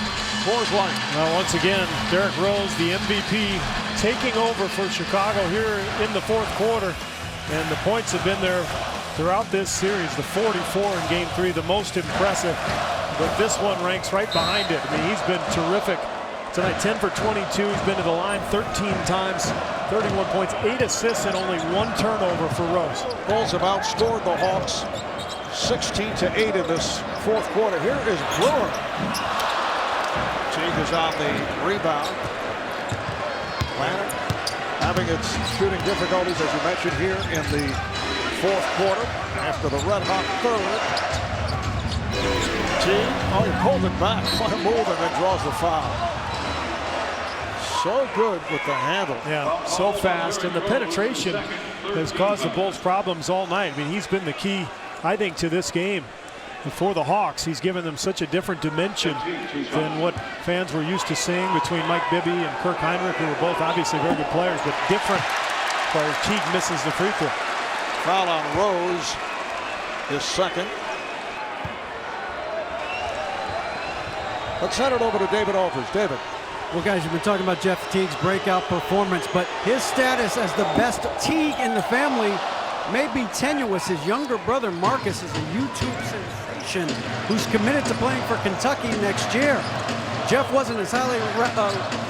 Coors Light. Well, once again, Derrick Rose, the MVP, taking over for Chicago here in the fourth quarter. And the points have been there throughout this series. The 44 in Game 3, the most impressive. But this one ranks right behind it. I mean, he's been terrific tonight. 10 for 22. He's been to the line 13 times, 31 points, 8 assists, and only 1 turnover for Rose. Bulls have outscored the Hawks 16-8 in this fourth quarter. Here is Brewer. Teague is on the rebound. Atlanta having its shooting difficulties, as you mentioned, here in the fourth quarter after the red hot third. Teague, he pulled it back, what a move, and then draws the foul. So good with the handle. Yeah, so fast, and the penetration has caused the Bulls problems all night. I mean, he's been the key, I think, to this game. And for the Hawks, he's given them such a different dimension than what fans were used to seeing between Mike Bibby and Kirk Hinrich, who were both obviously very good players, but different players. Teague misses the free throw. Foul on Rose, his second. Let's send it over to David Aldridge. David. Well, guys, you've been talking about Jeff Teague's breakout performance, but his status as the best Teague in the family may be tenuous. His younger brother Marcus is a YouTube sensation who's committed to playing for Kentucky next year. Jeff wasn't as highly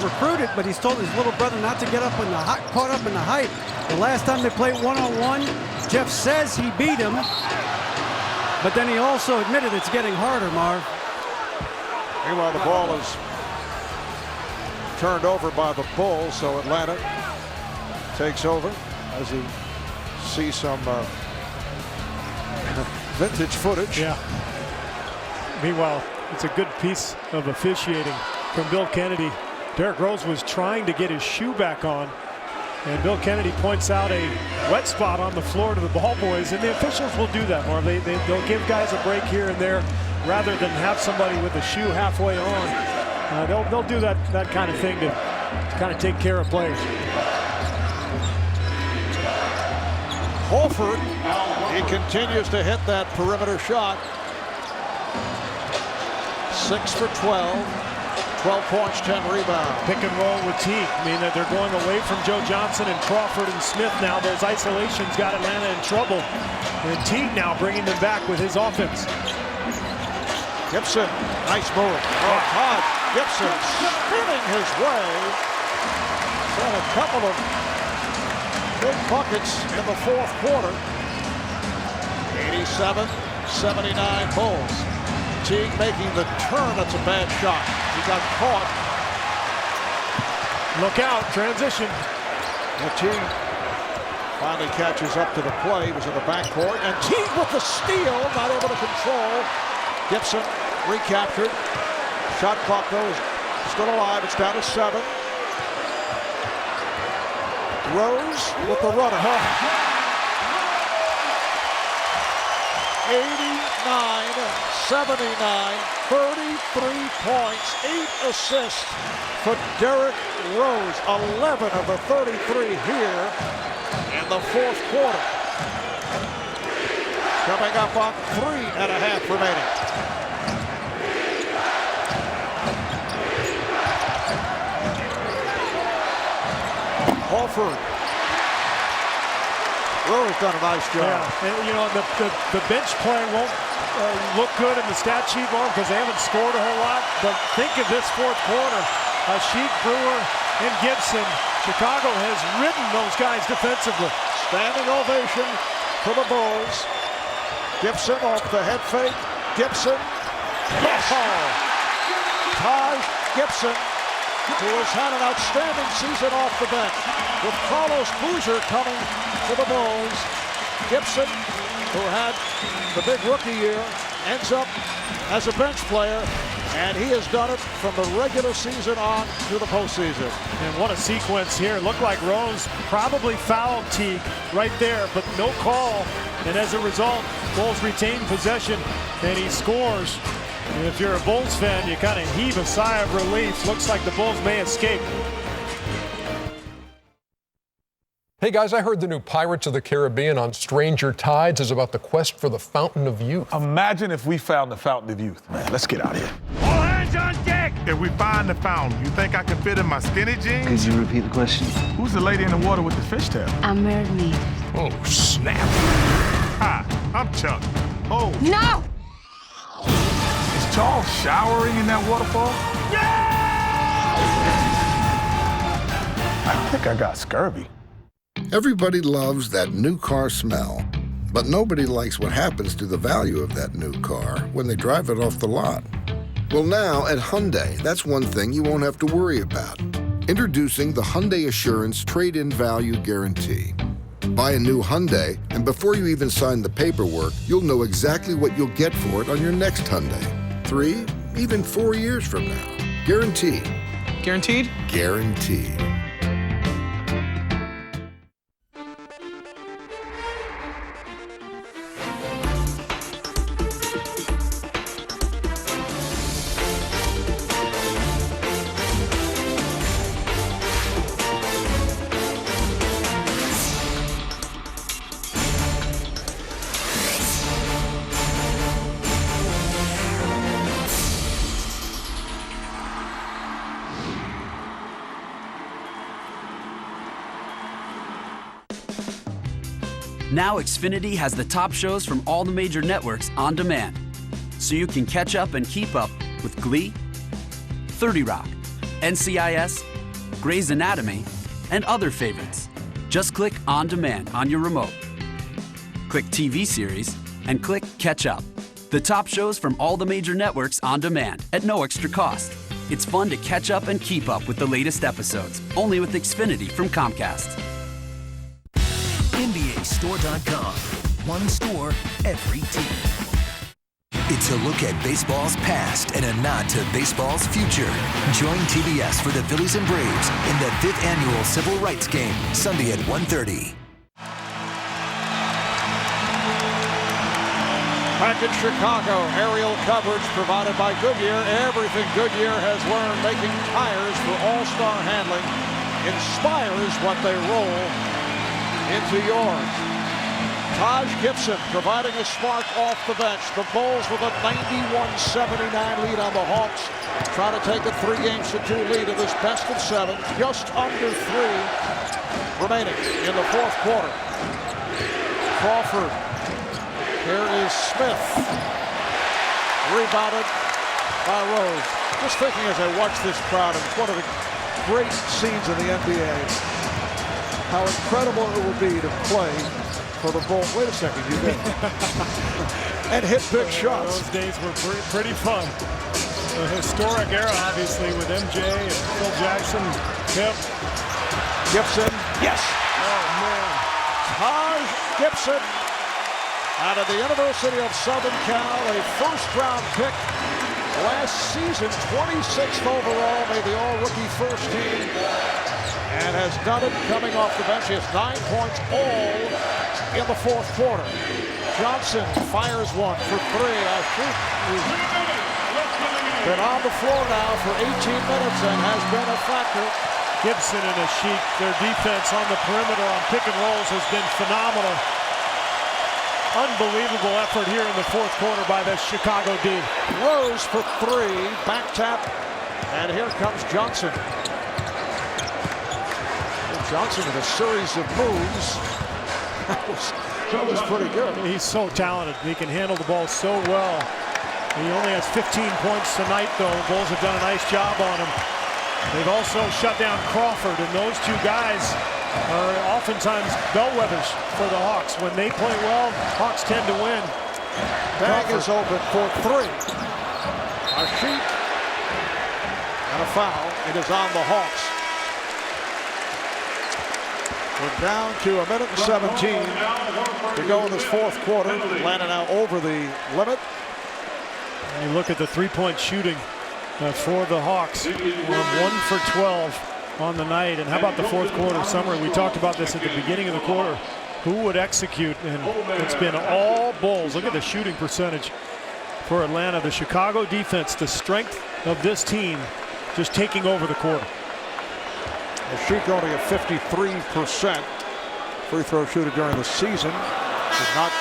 recruited, but he's told his little brother not to get up in the caught up in the hype. The last time they played one-on-one, Jeff says he beat him, but then he also admitted it's getting harder, Marv. Meanwhile, the ball is turned over by the Bulls, so Atlanta takes over as he see some vintage footage. Yeah. Meanwhile, it's a good piece of officiating from Bill Kennedy. Derrick Rose was trying to get his shoe back on, and Bill Kennedy points out a wet spot on the floor to the ball boys, and the officials will do that, Marv. They'll give guys a break here and there rather than have somebody with a shoe halfway on. They'll do that kind of thing to kind of take care of players. Horford, he continues to hit that perimeter shot. 6 for 12, 12 points, 10 rebounds. Pick and roll with Teague. I mean, they're going away from Joe Johnson and Crawford and Smith now. Those isolations got Atlanta in trouble. And Teague now bringing them back with his offense. Gibson, nice move. Todd Gibson spinning his way. Got a couple of big buckets in the fourth quarter. 87-79 Bulls. Teague making the turn. That's a bad shot. He got caught. Look out, transition. And Teague finally catches up to the play. He was in the backcourt. And Teague with the steal, not able to control. Gibson recaptured. Shot clock though is still alive. It's down to 7. Rose with the runner. 89-79, 33 points, 8 assists for Derrick Rose. 11 of the 33 here in the fourth quarter. Coming up on 3.5 remaining. Horford. Rose done a nice job. Yeah, and you know, the bench play won't look good in the stat sheet, Mark, because they haven't scored a whole lot. But think of this fourth quarter. Sheik, Brewer, and Gibson. Chicago has ridden those guys defensively. Standing ovation for the Bulls. Gibson off the head fake. Gibson. Yes! Taj Gibson, who has had an outstanding season off the bench, with Carlos Boozer coming for the Bulls. Gibson, who had the big rookie year, ends up as a bench player, and he has done it from the regular season on to the postseason. And what a sequence here. It looked like Rose probably fouled Teague right there, but no call. And as a result, Bulls retain possession, and he scores. And if you're a Bulls fan, you kind of heave a sigh of relief. Looks like the Bulls may escape. Hey guys, I heard the new Pirates of the Caribbean on Stranger Tides is about the quest for the Fountain of Youth. Imagine if we found the Fountain of Youth. Man, let's get out of here. All hands on deck! If we find the fountain, you think I can fit in my skinny jeans? Could you repeat the question? Who's the lady in the water with the fishtail? A mermaid. Oh, snap. Hi, I'm Chuck. Oh. No! Is Charles showering in that waterfall? I think I got scurvy. Everybody loves that new car smell, but nobody likes what happens to the value of that new car when they drive it off the lot. Well, now at Hyundai, that's one thing you won't have to worry about. Introducing the Hyundai Assurance Trade-in Value Guarantee. Buy a new Hyundai, and before you even sign the paperwork, you'll know exactly what you'll get for it on your next Hyundai. 3, even 4 years from now. Guaranteed. Guaranteed? Guaranteed. Now Xfinity has the top shows from all the major networks on demand, so you can catch up and keep up with Glee, 30 Rock, NCIS, Grey's Anatomy, and other favorites. Just click On Demand on your remote. Click TV series and click Catch Up. The top shows from all the major networks on demand at no extra cost. It's fun to catch up and keep up with the latest episodes, only with Xfinity from Comcast. NBAStore.com. One store, every team. It's a look at baseball's past and a nod to baseball's future. Join TBS for the Phillies and Braves in the 5th annual Civil Rights Game, Sunday at 1:30. Back in Chicago, aerial coverage provided by Goodyear. Everything Goodyear has learned making tires for all-star handling inspires what they roll into yours. Taj Gibson providing a spark off the bench. The Bulls with a 91-79 lead on the Hawks. Trying to take a 3-2 lead in this best of 7. Just under 3 remaining in the fourth quarter. Crawford. Here is Smith. Rebounded by Rose. Just thinking as I watch this crowd, and it's one of the great scenes in the NBA. How incredible it will be to play for the Bulls. Wait a second, you did. And hit big shots. Those days were pretty fun. A historic era, obviously, with MJ and Phil Jackson, Pip. Gibson, yes! Oh, man. Taj Gibson out of the University of Southern Cal, a first-round pick last season, 26th overall, made the all-rookie first team, and has done it coming off the bench. He has 9 points all in the fourth quarter. Johnson fires one for 3. He's been on the floor now for 18 minutes and has been a factor. Gibson and Ashiq, their defense on the perimeter on pick and rolls has been phenomenal. Unbelievable effort here in the fourth quarter by the Chicago D. Rose for 3, back tap, and here comes Johnson. Johnson with a series of moves. That was pretty good. He's so talented. He can handle the ball so well. He only has 15 points tonight, though. The Bulls have done a nice job on him. They've also shut down Crawford, and those two guys are oftentimes bellwethers for the Hawks. When they play well, Hawks tend to win. Bag is open for 3. Ashiq and a foul. It is on the Hawks. We're down to 1:17 to go in this fourth quarter. Atlanta now over the limit. And you look at the three-point shooting for the Hawks. 1 for 12 on the night. And how about the fourth quarter summary? We talked about this at the beginning of the quarter. Who would execute? And it's been all Bulls. Look at the shooting percentage for Atlanta. The Chicago defense, the strength of this team, just taking over the quarter. Sheik only a 53% free throw shooter during the season. Does not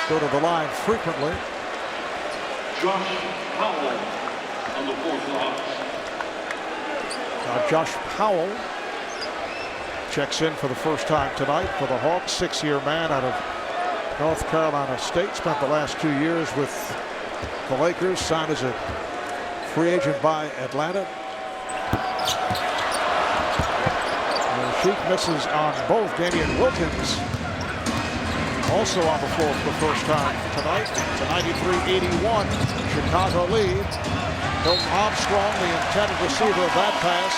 go to the line frequently. Josh Powell on the fourth line. Josh Powell checks in for the first time tonight for the Hawks. 6-year man out of North Carolina State. Spent the last 2 years with the Lakers. Signed as a free agent by Atlanta. Sheik misses on both. Damian Wilkins also on the floor for the first time tonight. It's a 93-81 Chicago lead. Hilton Armstrong, the intended receiver of that pass.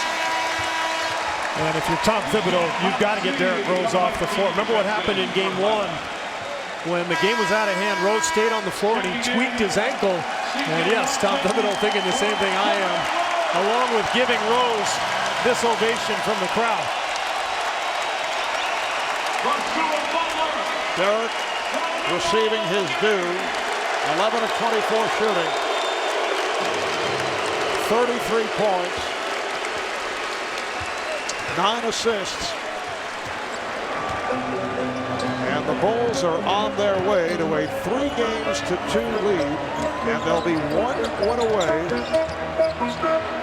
And if you're Tom Thibodeau, you've got to get Derrick Rose off the floor. Remember what happened in game one? When the game was out of hand, Rose stayed on the floor and he tweaked his ankle. And yes, Tom Thibodeau thinking the same thing I am, along with giving Rose this ovation from the crowd. Derrick receiving his due. 11 of 24 shooting. 33 points. 9 assists. And the Bulls are on their way to a 3-2 lead. And they'll be 1 win away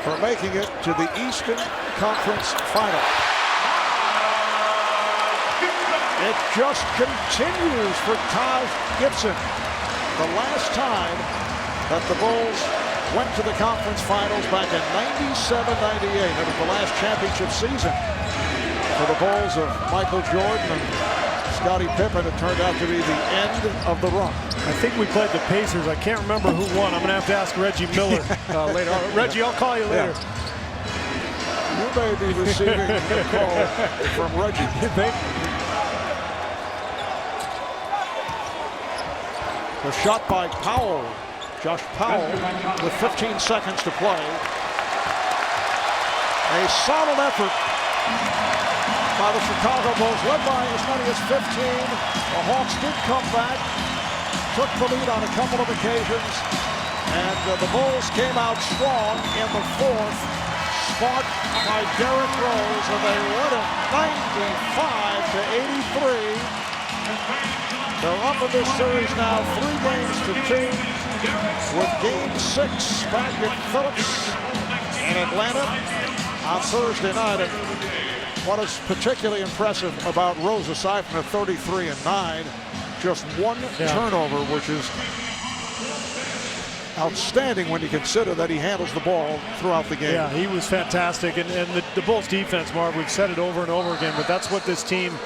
from making it to the Eastern Conference Final. It just continues for Taj Gibson. The last time that the Bulls went to the conference finals back in 97-98. That was the last championship season for the Bulls of Michael Jordan and Scottie Pippen. It turned out to be the end of the run. I think we played the Pacers. I can't remember who won. I'm going to have to ask Reggie Miller later. Reggie, I'll call you later. You may be receiving a call from Reggie. The shot by Powell. Josh Powell with 15 seconds to play. A solid effort by the Chicago Bulls, led by as many as 15. The Hawks did come back, took the lead on a couple of occasions, and the Bulls came out strong in the fourth, sparked by Derrick Rose, and they won it 95-83. They're up in this series now, 3-2, with Game 6 back at Phillips in Atlanta on Thursday night. And what is particularly impressive about Rose, aside from the 33-9, just one turnover, which is outstanding when you consider that he handles the ball throughout the game. Yeah, he was fantastic. And the Bulls defense, Marv, we've said it over and over again, but that's what this team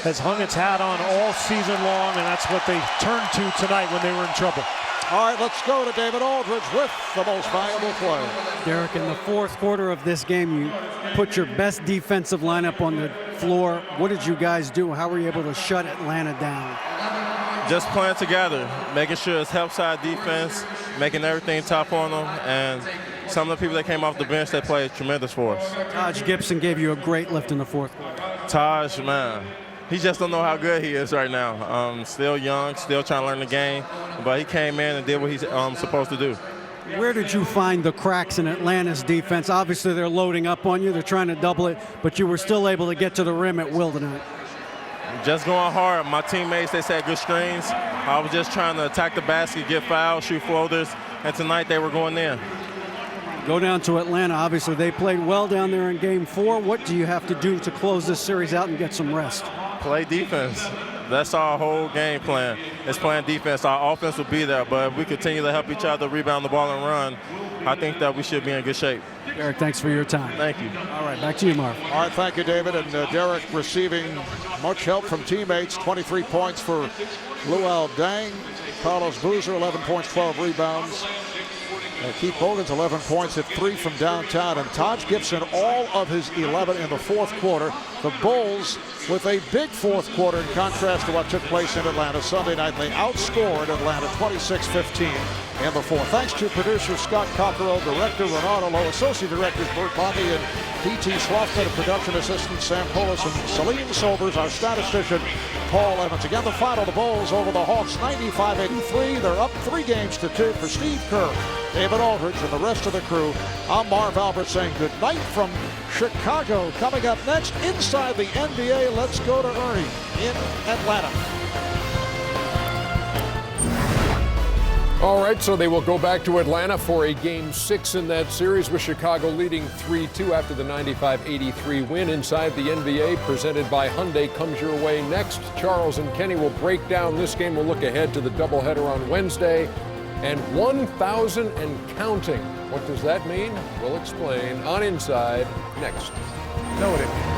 has hung its hat on all season long, and that's what they turned to tonight when they were in trouble. All right, let's go to David Aldridge with the most valuable player. Derrick, in the fourth quarter of this game, you put your best defensive lineup on the floor. What did you guys do? How were you able to shut Atlanta down? Just playing together, making sure it's help side defense, making everything tough on them, and some of the people that came off the bench, they played tremendous for us. Taj Gibson gave you a great lift in the fourth quarter. Taj, man, he just don't know how good he is right now. Still young, still trying to learn the game, but he came in and did what he's supposed to do. Where did you find the cracks in Atlanta's defense? Obviously, they're loading up on you. They're trying to double it, but you were still able to get to the rim at will tonight. Just going hard. My teammates, they set good screens. I was just trying to attack the basket, get fouled, shoot floaters, and tonight they were going in. Go down to Atlanta. Obviously, they played well down there in Game 4. What do you have to do to close this series out and get some rest? Play defense. That's our whole game plan. It's playing defense. Our offense will be there, but if we continue to help each other rebound the ball and run, I think that we should be in good shape. Derrick, thanks for your time. Thank you. All right, back to you, Marv. All right, thank you, David. And Derrick receiving much help from teammates. 23 points for Luol Deng. Carlos Boozer, 11 points, 12 rebounds. Keith Bogans 11 points, hit 3 from downtown, and Taj Gibson all of his 11 in the fourth quarter. The Bulls with a big fourth quarter in contrast to what took place in Atlanta Sunday night. They outscored Atlanta 26-15 in the fourth. Thanks to producer Scott Cockerell, director Renato Lowe, associate directors Bert Bondi and P.T. Slothman, and production assistant Sam Polis and Salim Sobers, our statistician Paul Evans. Again, the final, the Bulls over the Hawks 95-83. They're up 3-2 for Steve Kerr, David Aldridge, and the rest of the crew. I'm Marv Albert saying good night from Chicago. Coming up next, inside the NBA, let's go to Ernie in Atlanta. All right, so they will go back to Atlanta for a Game 6 in that series, with Chicago leading 3-2 after the 95-83 win. Inside the NBA, presented by Hyundai, comes your way next. Charles and Kenny will break down this game. We'll look ahead to the doubleheader on Wednesday. And 1,000 and counting. What does that mean? We'll explain on Inside next. No, it isn't.